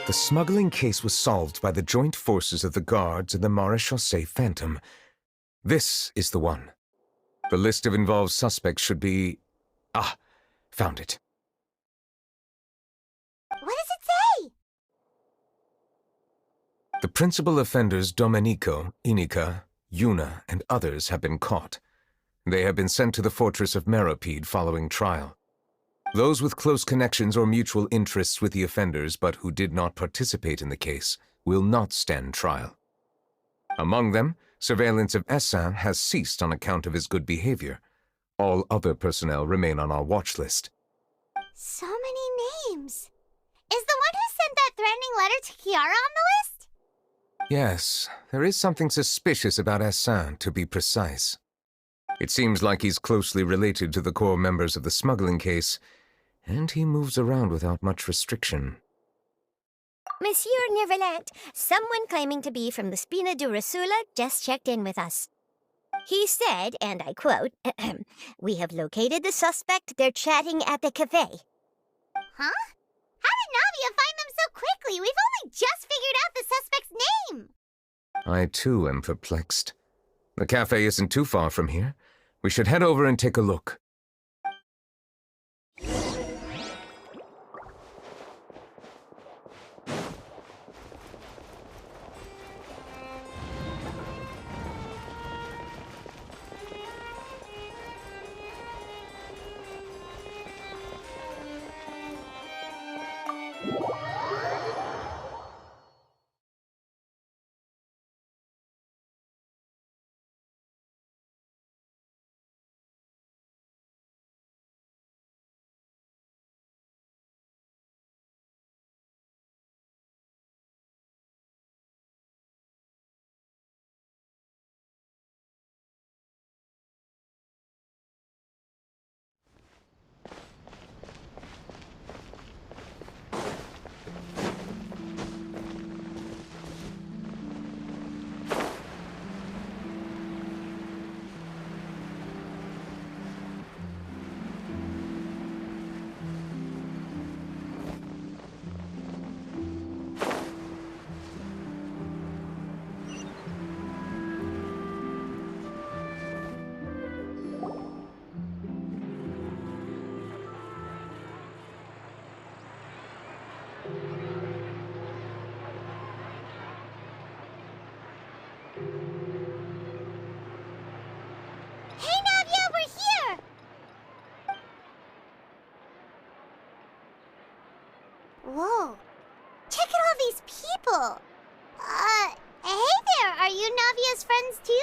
Speaker 13: The smuggling case was solved by the joint forces of the guards and the Maréchaussée Phantom. This is the one. The list of involved suspects should be... Ah, found it.
Speaker 14: What does it say?
Speaker 13: The principal offenders Domenico, Inica, Yuna, and others have been caught. They have been sent to the fortress of Meropide following trial. Those with close connections or mutual interests with the offenders but who did not participate in the case will not stand trial. Among them, surveillance of Essin has ceased on account of his good behavior. All other personnel remain on our watch list.
Speaker 14: So many names. Is the one who sent that threatening letter to Kiara on the list?
Speaker 13: Yes, there is something suspicious about Essin, to be precise. It seems like he's closely related to the core members of the smuggling case, and he moves around without much restriction.
Speaker 1: Monsieur Neuvillette, someone claiming to be from the Spina Dourasula just checked in with us. He said, and I quote, "We have located the suspect. They're chatting at the cafe."
Speaker 14: Huh? How did Navia find them so quickly? We've only just figured out the suspect's name.
Speaker 13: I too am perplexed. The cafe isn't too far from here. We should head over and take a look.
Speaker 14: Hey, Navia, we're here! Whoa. Check out all as friends too?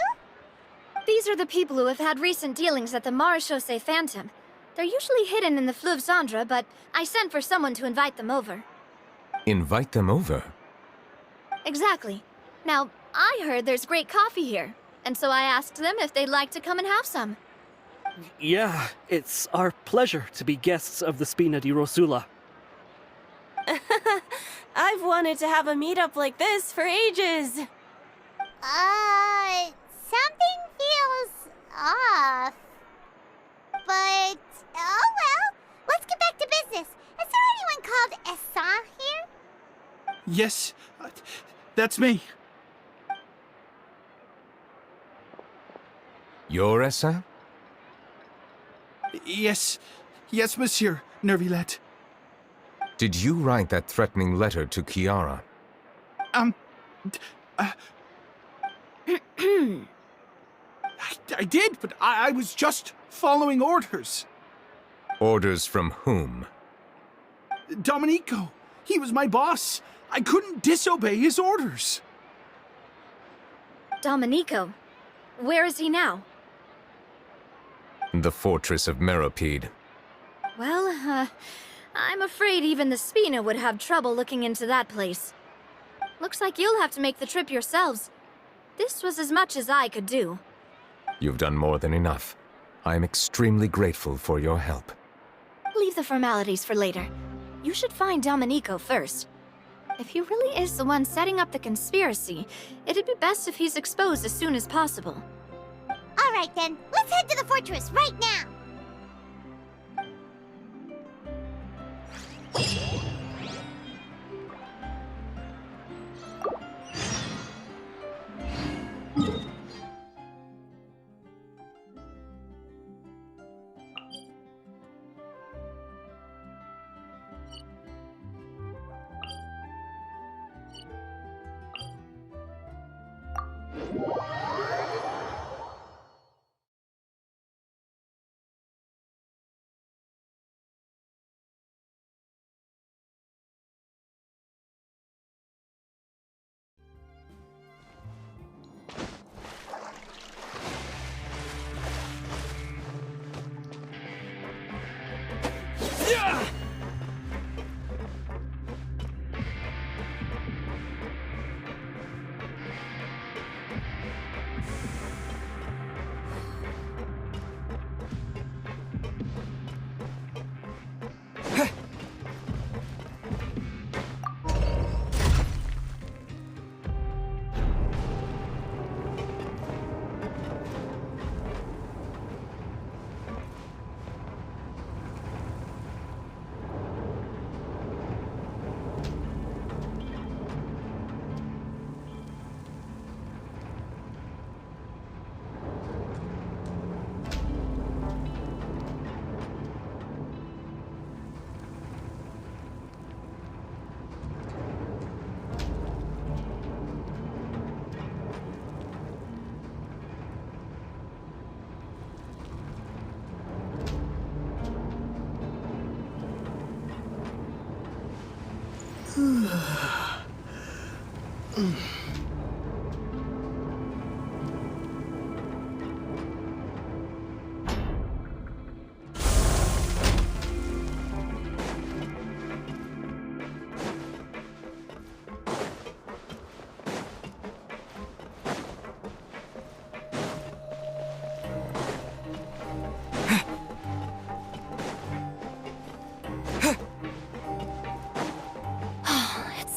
Speaker 18: These are the people who have had recent dealings at the Marechaussee Phantom. They're usually hidden in the Fleuve Cendre, but I sent for someone to invite them over.
Speaker 13: Invite them over?
Speaker 18: Exactly. Now, I heard there's great coffee here, and so I asked them if they'd like to come and have some.
Speaker 4: Yeah, it's our pleasure to be guests of the Spina di Rosula.
Speaker 16: I've wanted to have a meetup like this for ages.
Speaker 14: Something feels off. But, oh well, let's get back to business. Is there anyone called Essa here?
Speaker 22: Yes, that's me.
Speaker 13: You're Essa?
Speaker 22: Yes, monsieur, Neuvillette.
Speaker 13: Did you write that threatening letter to Kiara?
Speaker 22: I did, but I was just following orders.
Speaker 13: Orders from whom?
Speaker 22: Domenico. He was my boss. I couldn't disobey his orders.
Speaker 18: Domenico? Where is he now?
Speaker 13: The fortress of Meropide.
Speaker 18: Well, I'm afraid even the Spina would have trouble looking into that place. Looks like you'll have to make the trip yourselves. This was as much as I could do.
Speaker 13: You've done more than enough. I am extremely grateful for your help.
Speaker 18: Leave the formalities for later. You should find Domenico first. If he really is the one setting up the conspiracy, it'd be best if he's exposed as soon as possible.
Speaker 14: All right then, let's head to the fortress right now.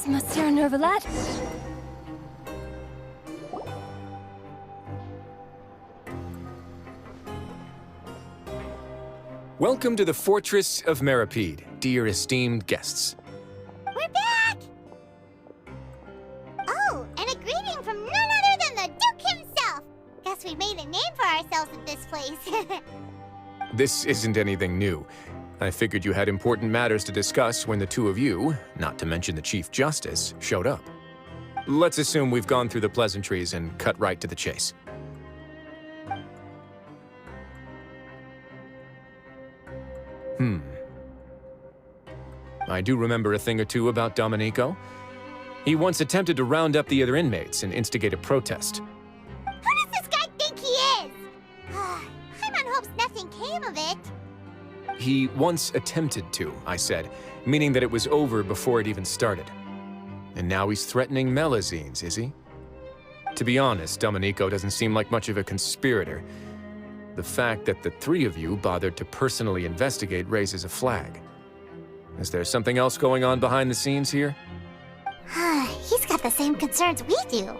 Speaker 18: Monsieur Neuvillette?
Speaker 5: Welcome to the Fortress of Meropide, dear esteemed guests.
Speaker 14: We're back! Oh, and a greeting from none other than the Duke himself! Guess we made a name for ourselves at this place.
Speaker 5: This isn't anything new. I figured you had important matters to discuss when the two of you, not to mention the Chief Justice, showed up. Let's assume we've gone through the pleasantries and cut right to the chase. I do remember a thing or two about Domenico. He once attempted to round up the other inmates and instigate a protest.
Speaker 14: hopes nothing came of it.
Speaker 5: He once attempted to, I said, meaning that it was over before it even started. And now he's threatening Melousins, is he? To be honest, Domenico doesn't seem like much of a conspirator. The fact that the three of you bothered to personally investigate raises a flag. Is there something else going on behind the scenes here?
Speaker 14: He's got the same concerns we do.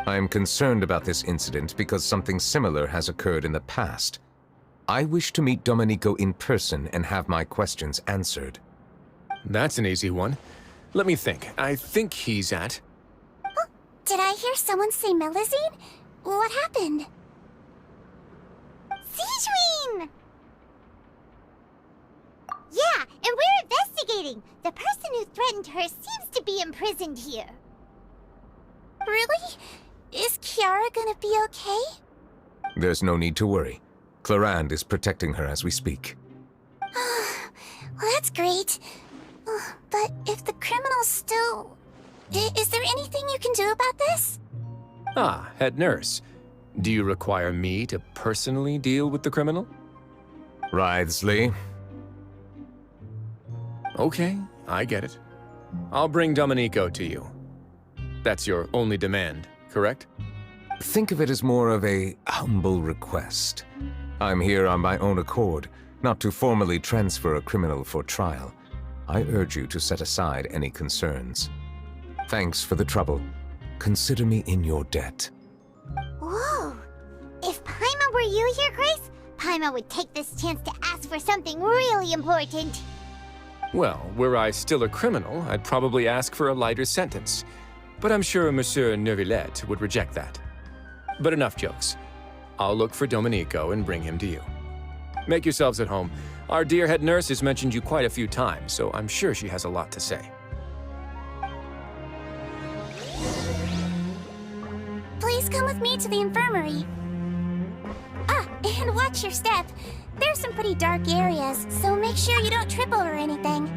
Speaker 13: I am concerned about this incident because something similar has occurred in the past. I wish to meet Domenico in person and have my questions answered.
Speaker 5: That's an easy one. Let me think. I think he's at...
Speaker 14: Oh, did I hear someone say Melusine? What happened? Sigewinne! Yeah, and we're investigating. The person who threatened her seems to be imprisoned here. Really? Is Kiara gonna be okay?
Speaker 13: There's no need to worry. Clarande is protecting her as we speak.
Speaker 14: Well, that's great. But if the criminal's still... Is there anything you can do about this?
Speaker 5: Ah, head nurse. Do you require me to personally deal with the criminal?
Speaker 13: Wriothesley.
Speaker 5: Okay, I get it. I'll bring Domenico to you. That's your only demand, correct?
Speaker 13: Think of it as more of a humble request. I'm here on my own accord, not to formally transfer a criminal for trial. I urge you to set aside any concerns. Thanks for the trouble. Consider me in your debt.
Speaker 14: Whoa! If Paimon were you here, Grace, Paimon would take this chance to ask for something really important.
Speaker 5: Well, were I still a criminal, I'd probably ask for a lighter sentence. But I'm sure Monsieur Neuvillette would reject that. But enough jokes. I'll look for Domenico and bring him to you. Make yourselves at home. Our dear head nurse has mentioned you quite a few times, so I'm sure she has a lot to say.
Speaker 14: Please come with me to the infirmary. Ah, and watch your step. There's some pretty dark areas, so make sure you don't trip over anything.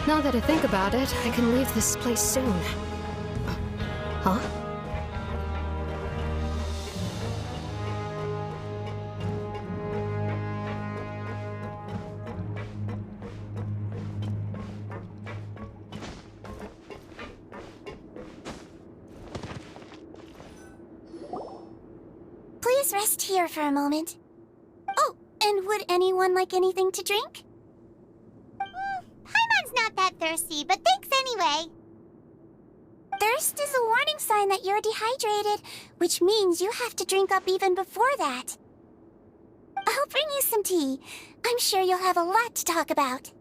Speaker 6: Now that I think about it, I can leave this place soon. Huh?
Speaker 14: Please rest here for a moment. Oh, and would anyone like anything to drink? Paimon's not that thirsty, but thanks anyway. Thirst is a warning sign that you're dehydrated, which means you have to drink up even before that. I'll bring you some tea. I'm sure you'll have a lot to talk about.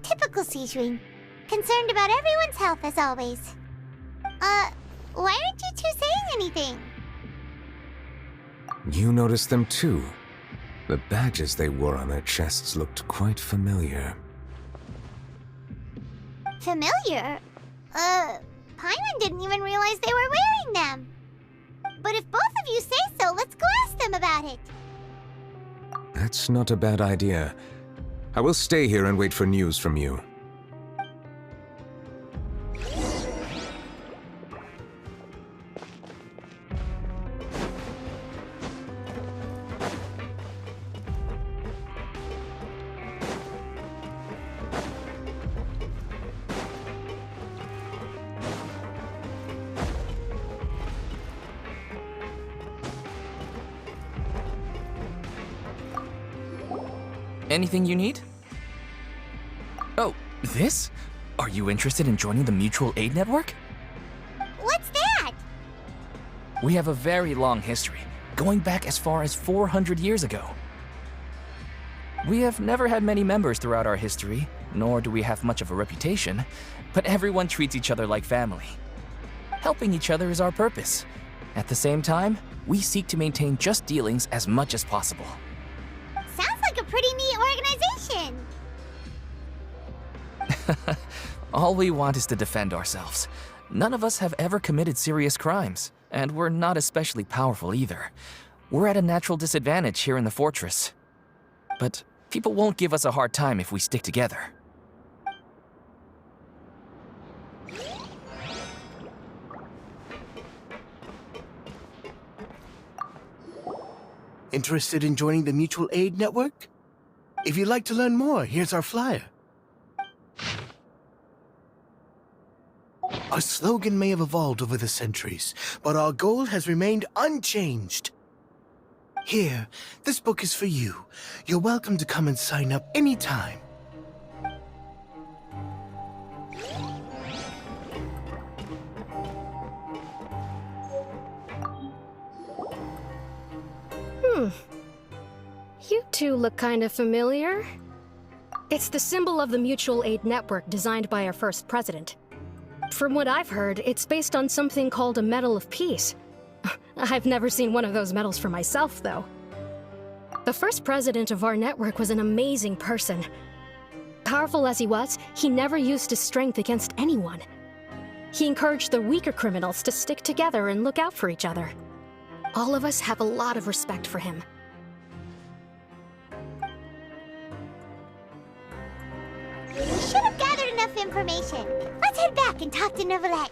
Speaker 14: Typical Sigewinne. Concerned about everyone's health as always. Why aren't you two saying anything?
Speaker 13: You noticed them too. The badges they wore on their chests looked quite familiar.
Speaker 14: Familiar? Paimon didn't even realize they were wearing them. But if both of you say so, let's go ask them about it.
Speaker 13: That's not a bad idea. I will stay here and wait for news from you.
Speaker 3: Anything you need? Oh, this? Are you interested in joining the Mutual Aid Network?
Speaker 14: What's that?
Speaker 3: We have a very long history, going back as far as 400 years ago. We have never had many members throughout our history, nor do we have much of a reputation, but everyone treats each other like family. Helping each other is our purpose. At the same time, we seek to maintain just dealings as much as possible.
Speaker 14: Sounds like a pretty neat organization.
Speaker 3: All we want is to defend ourselves. None of us have ever committed serious crimes, and we're not especially powerful either. We're at a natural disadvantage here in the fortress. But people won't give us a hard time if we stick together.
Speaker 25: Interested in joining the Mutual Aid Network? If you'd like to learn more, here's our flyer. Our slogan may have evolved over the centuries, but our goal has remained unchanged. Here, this book is for you. You're welcome to come and sign up anytime.
Speaker 6: You two look kind of familiar. It's the symbol of the Mutual Aid Network designed by our first president. From what I've heard, it's based on something called a Medal of Peace. I've never seen one of those medals for myself, though. The first president of our network was an amazing person. Powerful as he was, he never used his strength against anyone. He encouraged the weaker criminals to stick together and look out for each other. All of us have a lot of respect for him.
Speaker 14: We should have gathered enough information. Let's head back and talk to Neuvillette.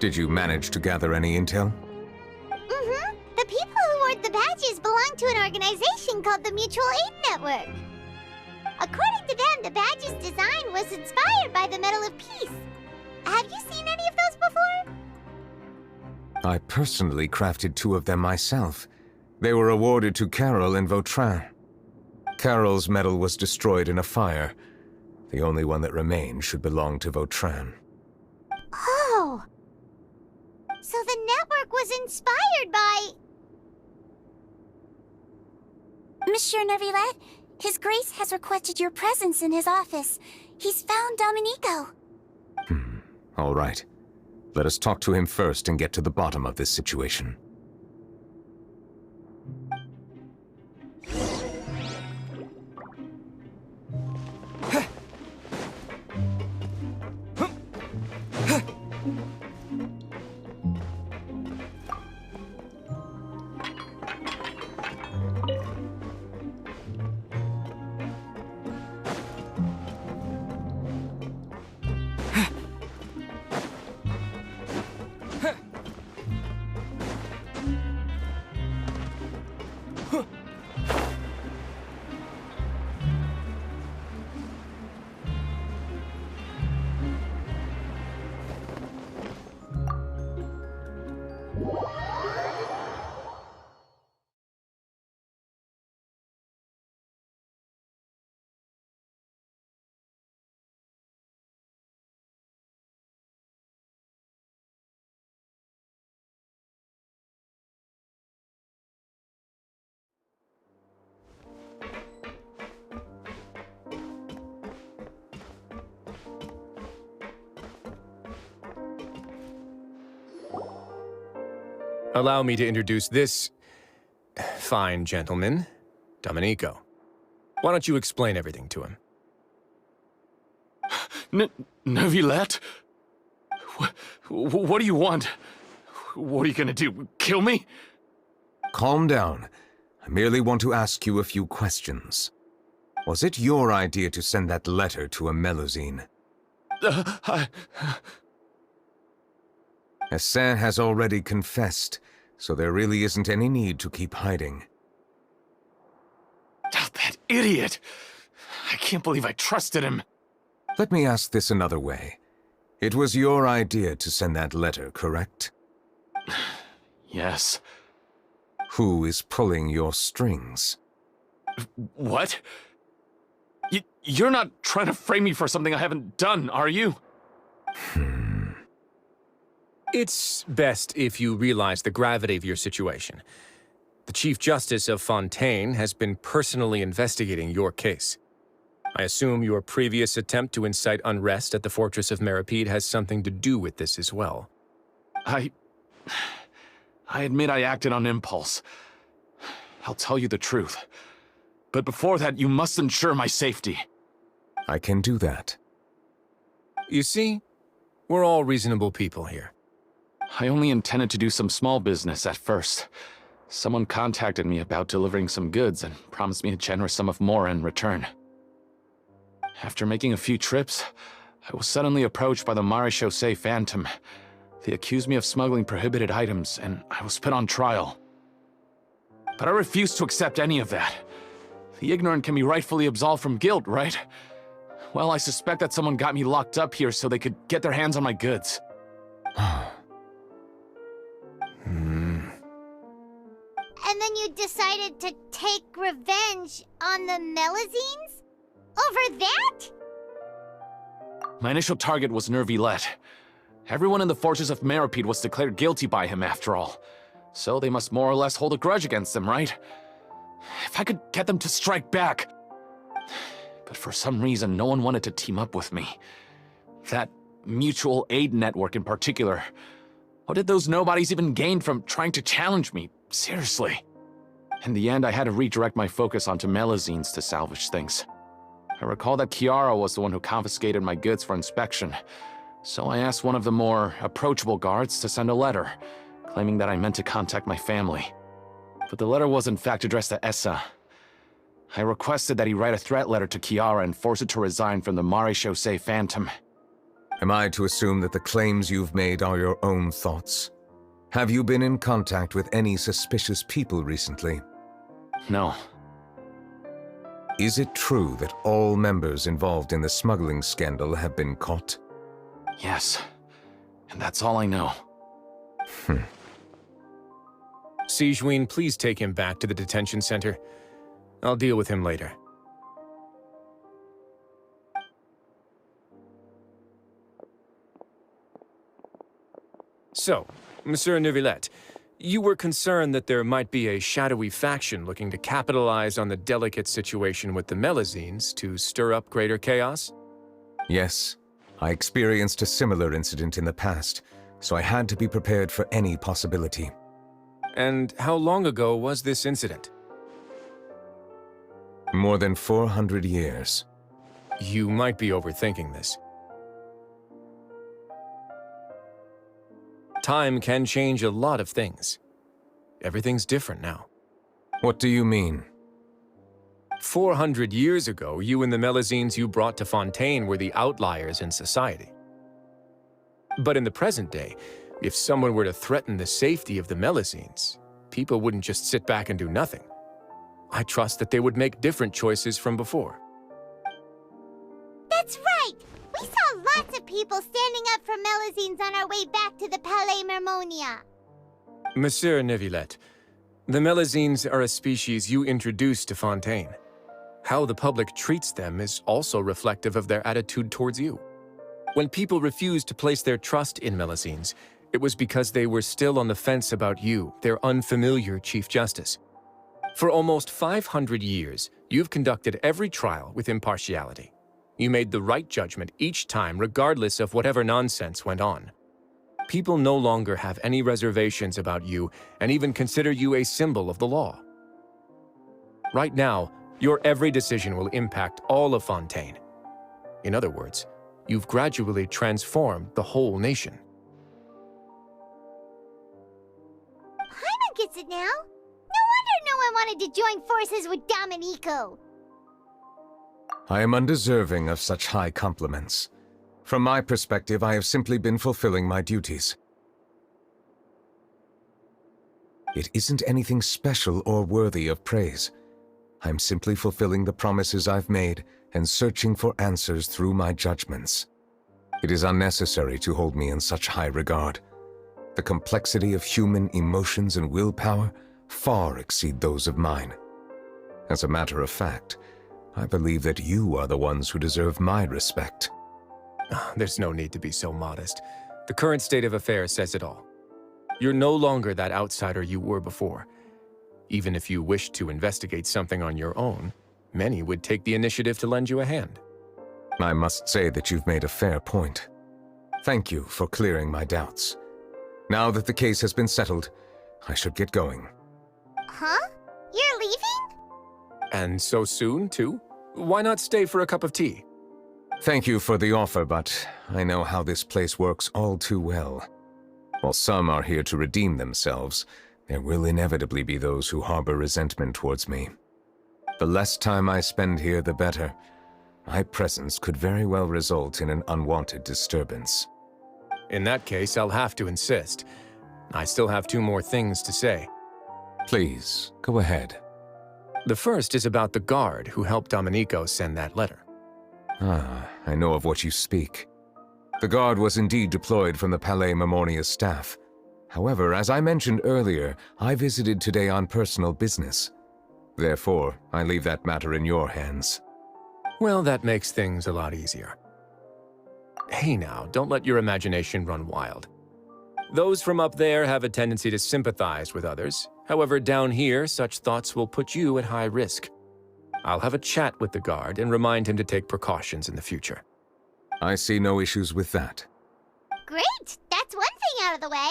Speaker 13: Did you manage to gather any intel?
Speaker 14: The people who wore the badges belong to an organization called the Mutual Aid Network. According to them, the badge's design was inspired by the Medal of Peace. Have you seen any of those before?
Speaker 13: I personally crafted 2 of them myself. They were awarded to Carol and Vautrin. Carol's medal was destroyed in a fire. The only one that remained should belong to Vautrin.
Speaker 14: Oh! So the network was inspired by...
Speaker 7: Monsieur Neuvillette, His Grace has requested your presence in his office. He's found Domenico.
Speaker 13: All right. Let us talk to him first and get to the bottom of this situation.
Speaker 5: Allow me to introduce this fine gentleman, Domenico. Why don't you explain everything to him?
Speaker 21: Neuvillette? What do you want? What are you gonna do? Kill me?
Speaker 13: Calm down. I merely want to ask you a few questions. Was it your idea to send that letter to a Melousin? Hassan has already confessed, so there really isn't any need to keep hiding.
Speaker 21: That idiot! I can't believe I trusted him.
Speaker 13: Let me ask this another way. It was your idea to send that letter, correct?
Speaker 21: Yes.
Speaker 13: Who is pulling your strings?
Speaker 21: What? You're not trying to frame me for something I haven't done, are you?
Speaker 5: It's best if you realize the gravity of your situation. The Chief Justice of Fontaine has been personally investigating your case. I assume your previous attempt to incite unrest at the Fortress of Meropide has something to do with this as well.
Speaker 21: I admit I acted on impulse. I'll tell you the truth. But before that, you must ensure my safety.
Speaker 13: I can do that.
Speaker 5: You see, we're all reasonable people here.
Speaker 21: I only intended to do some small business at first. Someone contacted me about delivering some goods and promised me a generous sum of more in return. After making a few trips, I was suddenly approached by the Marechaussee Phantom. They accused me of smuggling prohibited items, and I was put on trial. But I refused to accept any of that. The ignorant can be rightfully absolved from guilt, right? Well, I suspect that someone got me locked up here so they could get their hands on my goods.
Speaker 14: And then you decided to take revenge on the Melousins? Over that?
Speaker 21: My initial target was Neuvillette. Everyone in the Fortress of Meropide was declared guilty by him, after all. So they must more or less hold a grudge against them, right? If I could get them to strike back. But for some reason, no one wanted to team up with me. That mutual aid network in particular. What did those nobodies even gain from trying to challenge me? Seriously. In the end, I had to redirect my focus onto Melousins to salvage things. I recall that Chiara was the one who confiscated my goods for inspection, so I asked one of the more approachable guards to send a letter, claiming that I meant to contact my family. But the letter was in fact addressed to Essa. I requested that he write a threat letter to Chiara and force her to resign from the Marechaussee Phantom.
Speaker 13: Am I to assume that the claims you've made are your own thoughts? Have you been in contact with any suspicious people recently?
Speaker 21: No.
Speaker 13: Is it true that all members involved in the smuggling scandal have been caught?
Speaker 21: Yes. And that's all I know.
Speaker 5: Sigewinne, please take him back to the detention center. I'll deal with him later. So, Monsieur Neuvillette, you were concerned that there might be a shadowy faction looking to capitalize on the delicate situation with the Melousins to stir up greater chaos?
Speaker 13: Yes. I experienced a similar incident in the past, so I had to be prepared for any possibility.
Speaker 5: And how long ago was this incident?
Speaker 13: More than 400 years.
Speaker 5: You might be overthinking this. Time can change a lot of things. Everything's different now.
Speaker 13: What do you mean?
Speaker 5: 400 years ago, you and the Melousins you brought to Fontaine were the outliers in society. But in the present day, if someone were to threaten the safety of the Melousins, people wouldn't just sit back and do nothing. I trust that they would make different choices from before.
Speaker 14: That's right! We saw lots of people standing up for Melousins on our way back to the Palais Mermonia.
Speaker 5: Monsieur Neuvillette, the Melousins are a species you introduced to Fontaine. How the public treats them is also reflective of their attitude towards you. When people refused to place their trust in Melousins, it was because they were still on the fence about you, their unfamiliar Chief Justice. For almost 500 years, you've conducted every trial with impartiality. You made the right judgment each time, regardless of whatever nonsense went on. People no longer have any reservations about you and even consider you a symbol of the law. Right now, your every decision will impact all of Fontaine. In other words, you've gradually transformed the whole nation.
Speaker 14: Paimon gets it now. No wonder no one wanted to join forces with Domenico.
Speaker 13: I am undeserving of such high compliments. From my perspective, I have simply been fulfilling my duties. It isn't anything special or worthy of praise. I'm simply fulfilling the promises I've made and searching for answers through my judgments. It is unnecessary to hold me in such high regard. The complexity of human emotions and willpower far exceed those of mine. As a matter of fact, I believe that you are the ones who deserve my respect.
Speaker 5: There's no need to be so modest. The current state of affairs says it all. You're no longer that outsider you were before. Even if you wished to investigate something on your own, many would take the initiative to lend you a hand.
Speaker 13: I must say that you've made a fair point. Thank you for clearing my doubts. Now that the case has been settled, I should get going.
Speaker 14: Huh? You're leaving?
Speaker 5: And so soon, too? Why not stay for a cup of tea?
Speaker 13: Thank you for the offer, but I know how this place works all too well. While some are here to redeem themselves, there will inevitably be those who harbor resentment towards me. The less time I spend here, the better. My presence could very well result in an unwanted disturbance.
Speaker 5: In that case, I'll have to insist. I still have 2 more things to say.
Speaker 13: Please, go ahead.
Speaker 5: The first is about the guard who helped Domenico send that letter.
Speaker 13: Ah, I know of what you speak. The guard was indeed deployed from the Palais Memornia's staff. However, as I mentioned earlier, I visited today on personal business. Therefore, I leave that matter in your hands.
Speaker 5: Well, that makes things a lot easier. Hey now, don't let your imagination run wild. Those from up there have a tendency to sympathize with others. However, down here, such thoughts will put you at high risk. I'll have a chat with the guard and remind him to take precautions in the future.
Speaker 13: I see no issues with that.
Speaker 14: Great! That's one thing out of the way.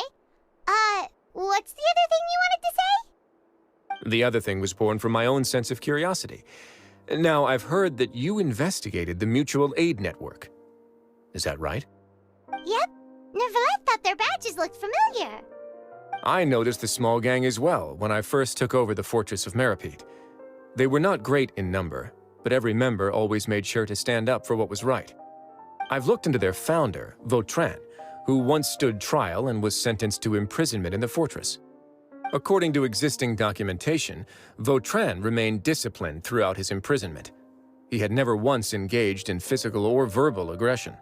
Speaker 14: What's the other thing you wanted to say?
Speaker 5: The other thing was born from my own sense of curiosity. Now, I've heard that you investigated the mutual aid network. Is that right?
Speaker 14: Yep. Neuvillette thought their badges looked familiar.
Speaker 5: I noticed the small gang as well when I first took over the Fortress of Merope. They were not great in number, but every member always made sure to stand up for what was right. I've looked into their founder, Vautrin, who once stood trial and was sentenced to imprisonment in the fortress. According to existing documentation, Vautrin remained disciplined throughout his imprisonment. He had never once engaged in physical or verbal aggression.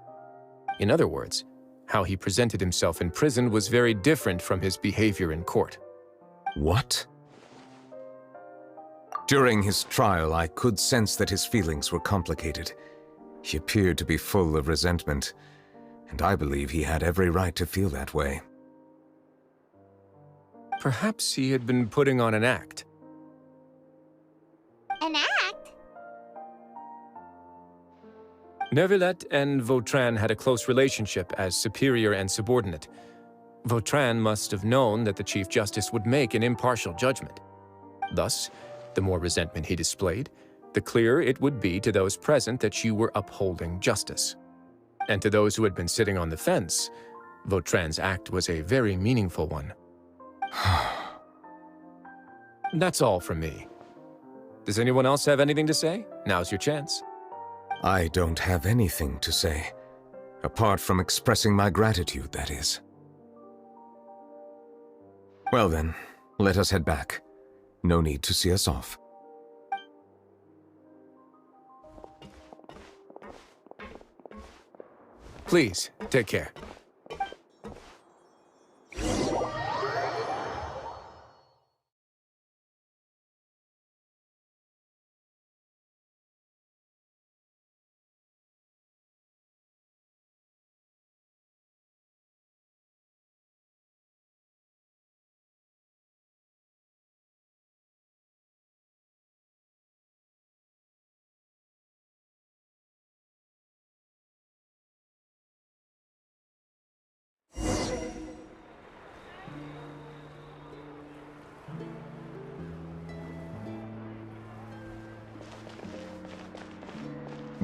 Speaker 5: In other words, how he presented himself in prison was very different from his behavior in court.
Speaker 13: What? During his trial, I could sense that his feelings were complicated. He appeared to be full of resentment, and I believe he had every right to feel that way.
Speaker 5: Perhaps he had been putting on an act.
Speaker 14: An act?
Speaker 5: Neuvillette and Vautrin had a close relationship as superior and subordinate. Vautrin must have known that the Chief Justice would make an impartial judgment. Thus, the more resentment he displayed, the clearer it would be to those present that you were upholding justice. And to those who had been sitting on the fence, Vautrin's act was a very meaningful one. That's all from me. Does anyone else have anything to say? Now's your chance.
Speaker 13: I don't have anything to say, apart from expressing my gratitude, that is. Well then, let us head back. No need to see us off.
Speaker 5: Please, take care.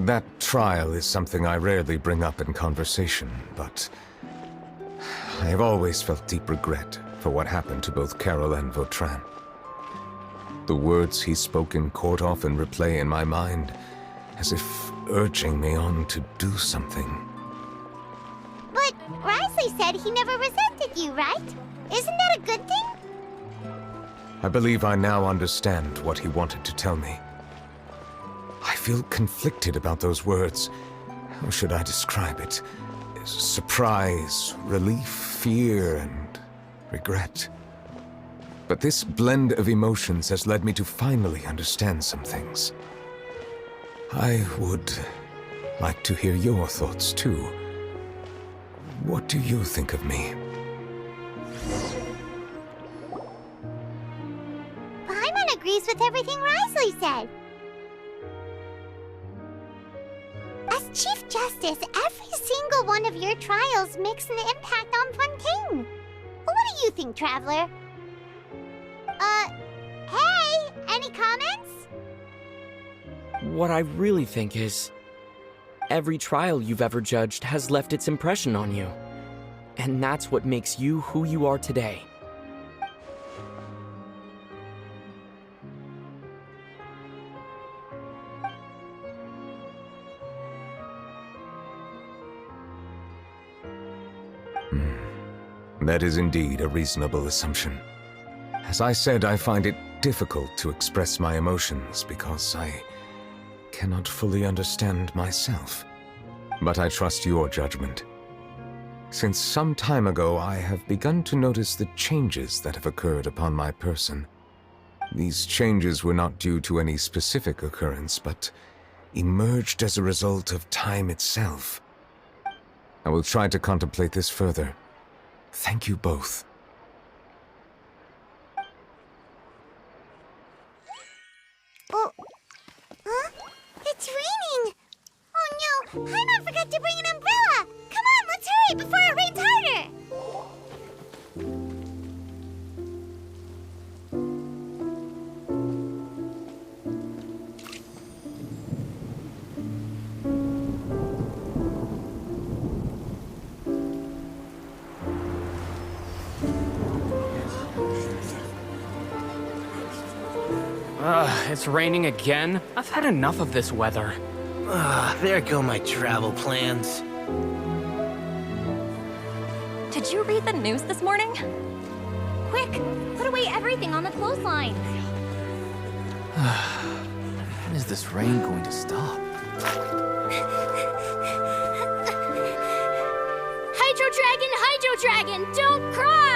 Speaker 13: That trial is something I rarely bring up in conversation, but I have always felt deep regret for what happened to both Carol and Vautrin. The words he spoke in court often replay in my mind, as if urging me on to do something.
Speaker 14: But Risley said he never resented you, right? Isn't that a good thing?
Speaker 13: I believe I now understand what he wanted to tell me. I feel conflicted about those words. How should I describe it? surprise, relief, fear, and regret. But this blend of emotions has led me to finally understand some things. I would like to hear your thoughts, too. What do you think of me?
Speaker 14: Paimon agrees with everything Risley said. As Chief Justice, every single one of your trials makes an impact on Fontaine. What do you think, Traveler? Hey, any comments?
Speaker 2: What I really think is, every trial you've ever judged has left its impression on you. And that's what makes you who you are today.
Speaker 13: That is indeed a reasonable assumption. As I said, I find it difficult to express my emotions because I cannot fully understand myself. But I trust your judgment. Since some time ago, I have begun to notice the changes that have occurred upon my person. These changes were not due to any specific occurrence, but emerged as a result of time itself. I will try to contemplate this further. Thank you both.
Speaker 14: Oh, huh? It's raining! Oh no, Paimon forgot to bring an umbrella! Come on, let's hurry before it rains harder!
Speaker 8: It's raining again? I've had enough of this weather.
Speaker 25: There go my travel plans.
Speaker 18: Did you read the news this morning? Quick, put away everything on the clothesline.
Speaker 3: When is this rain going to stop?
Speaker 1: Hydro Dragon, don't cry!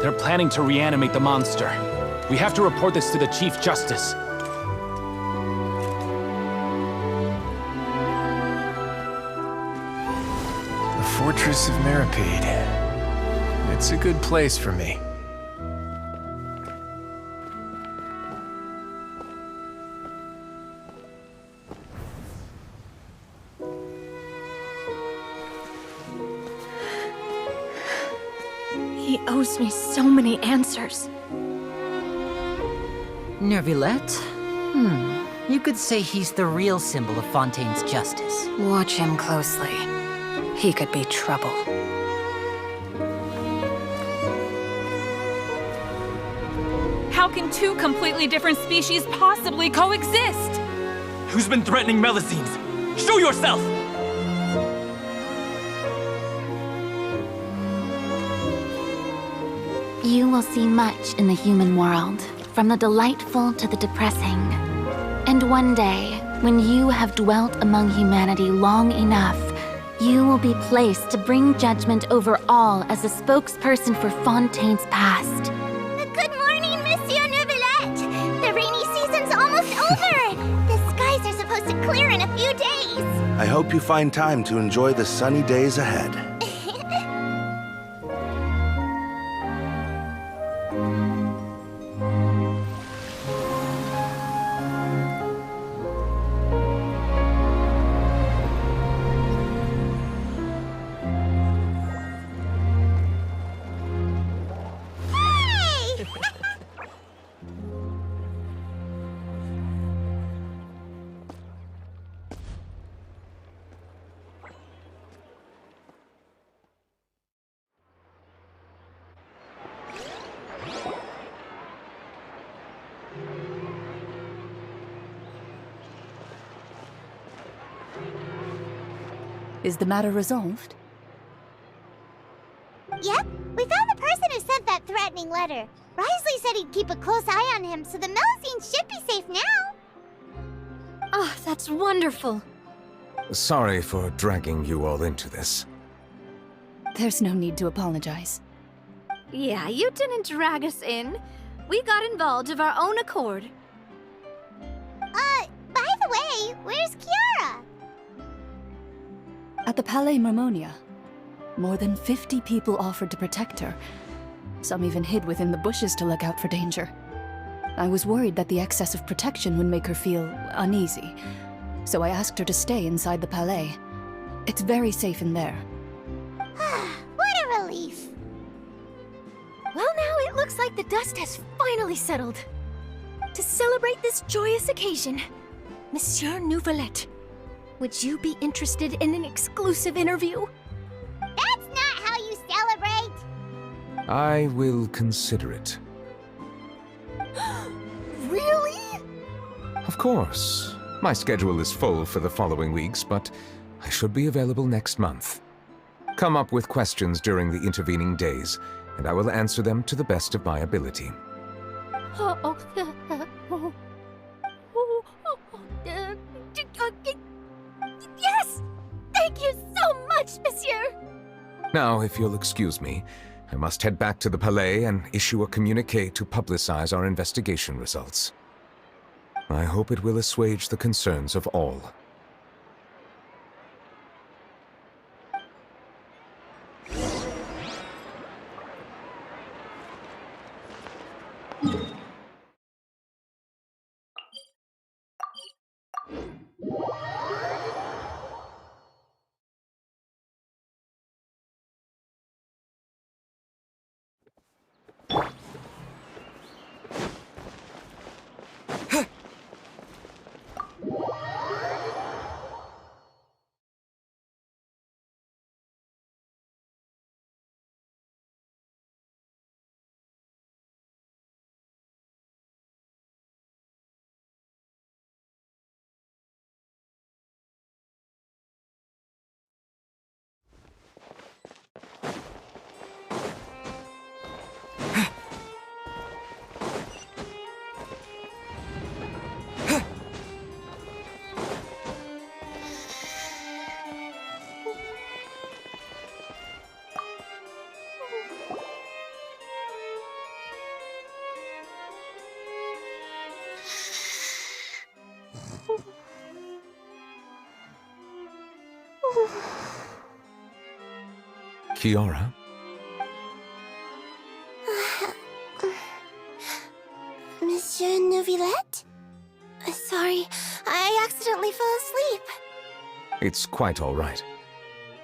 Speaker 21: They're planning to reanimate the monster. We have to report this to the Chief Justice.
Speaker 5: The Fortress of Merope. It's a good place for me.
Speaker 18: He owes me so many answers.
Speaker 9: Neuvillette? You could say he's the real symbol of Fontaine's justice.
Speaker 6: Watch him closely. He could be trouble.
Speaker 10: How can two completely different species possibly coexist?
Speaker 15: Who's been threatening Melousins? Show yourself!
Speaker 11: You will see much in the human world, from the delightful to the depressing. And one day, when you have dwelt among humanity long enough, you will be placed to bring judgment over all as a spokesperson for Fontaine's past.
Speaker 14: Good morning, Monsieur Neuvillette! The rainy season's almost over! The skies are supposed to clear in a few days!
Speaker 12: I hope you find time to enjoy the sunny days ahead.
Speaker 17: Is the matter resolved?
Speaker 14: We found the person who sent that threatening letter. Risley said he'd keep a close eye on him, so the Melousins should be safe now.
Speaker 6: Oh, that's wonderful.
Speaker 13: Sorry for dragging you all into this.
Speaker 17: There's no need to apologize.
Speaker 1: Yeah, you didn't drag us in. We got involved of our own accord.
Speaker 14: By the way, where's Kiara?
Speaker 17: At the Palais Marmonia, more than 50 people offered to protect her. Some even hid within the bushes to look out for danger. I was worried that the excess of protection would make her feel uneasy, so I asked her to stay inside the Palais. It's very safe in there.
Speaker 14: What a relief.
Speaker 1: Well, now it looks like the dust has finally settled. To celebrate this joyous occasion, Monsieur Neuvillette, would you be interested in an exclusive interview?
Speaker 14: That's not how you celebrate!
Speaker 13: I will consider it.
Speaker 1: Really?
Speaker 13: Of course. My schedule is full for the following weeks, but I should be available next month. Come up with questions during the intervening days, and I will answer them to the best of my ability.
Speaker 1: Yes! Thank you so much, Monsieur!
Speaker 13: Now, if you'll excuse me, I must head back to the Palais and issue a communiqué to publicize our investigation results. I hope it will assuage the concerns of all. Kiara?
Speaker 7: Monsieur Neuvillette? Sorry, I accidentally fell asleep.
Speaker 13: It's quite all right.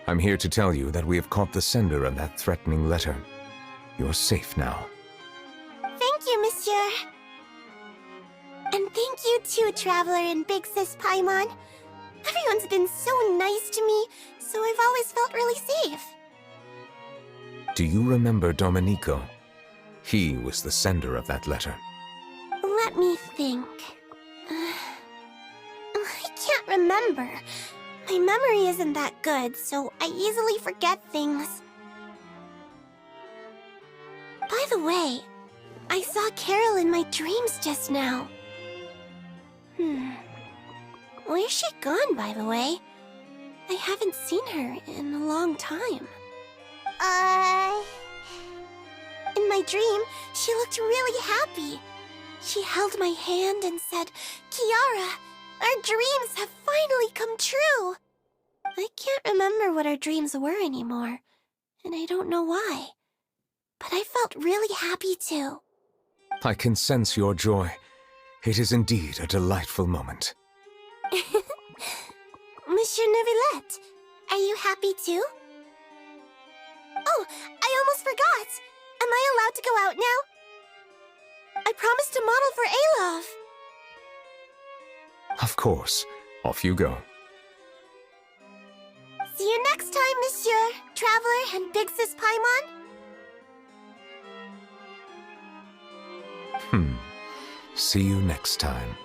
Speaker 13: I'm here to tell you that we have caught the sender of that threatening letter. You're safe now.
Speaker 7: Thank you, Monsieur. And thank you too, Traveler and Big Sis Paimon. Everyone's been so nice to me, so I've always felt really safe.
Speaker 13: Do you remember Domenico? He was the sender of that letter.
Speaker 7: Let me think. I can't remember. My memory isn't that good, so I easily forget things. By the way, I saw Carol in my dreams just now. Where's she gone, by the way? I haven't seen her in a long time. In my dream, she looked really happy. She held my hand and said, "Kiara, our dreams have finally come true." I can't remember what our dreams were anymore, and I don't know why. But I felt really happy too.
Speaker 13: I can sense your joy. It is indeed a delightful moment.
Speaker 7: Monsieur Neuvillette, are you happy too? Oh, I almost forgot! Am I allowed to go out now? I promised to model for Alov.
Speaker 13: Of course. Off you go.
Speaker 7: See you next time, Monsieur, Traveler, and Big Sis Paimon.
Speaker 13: See you next time.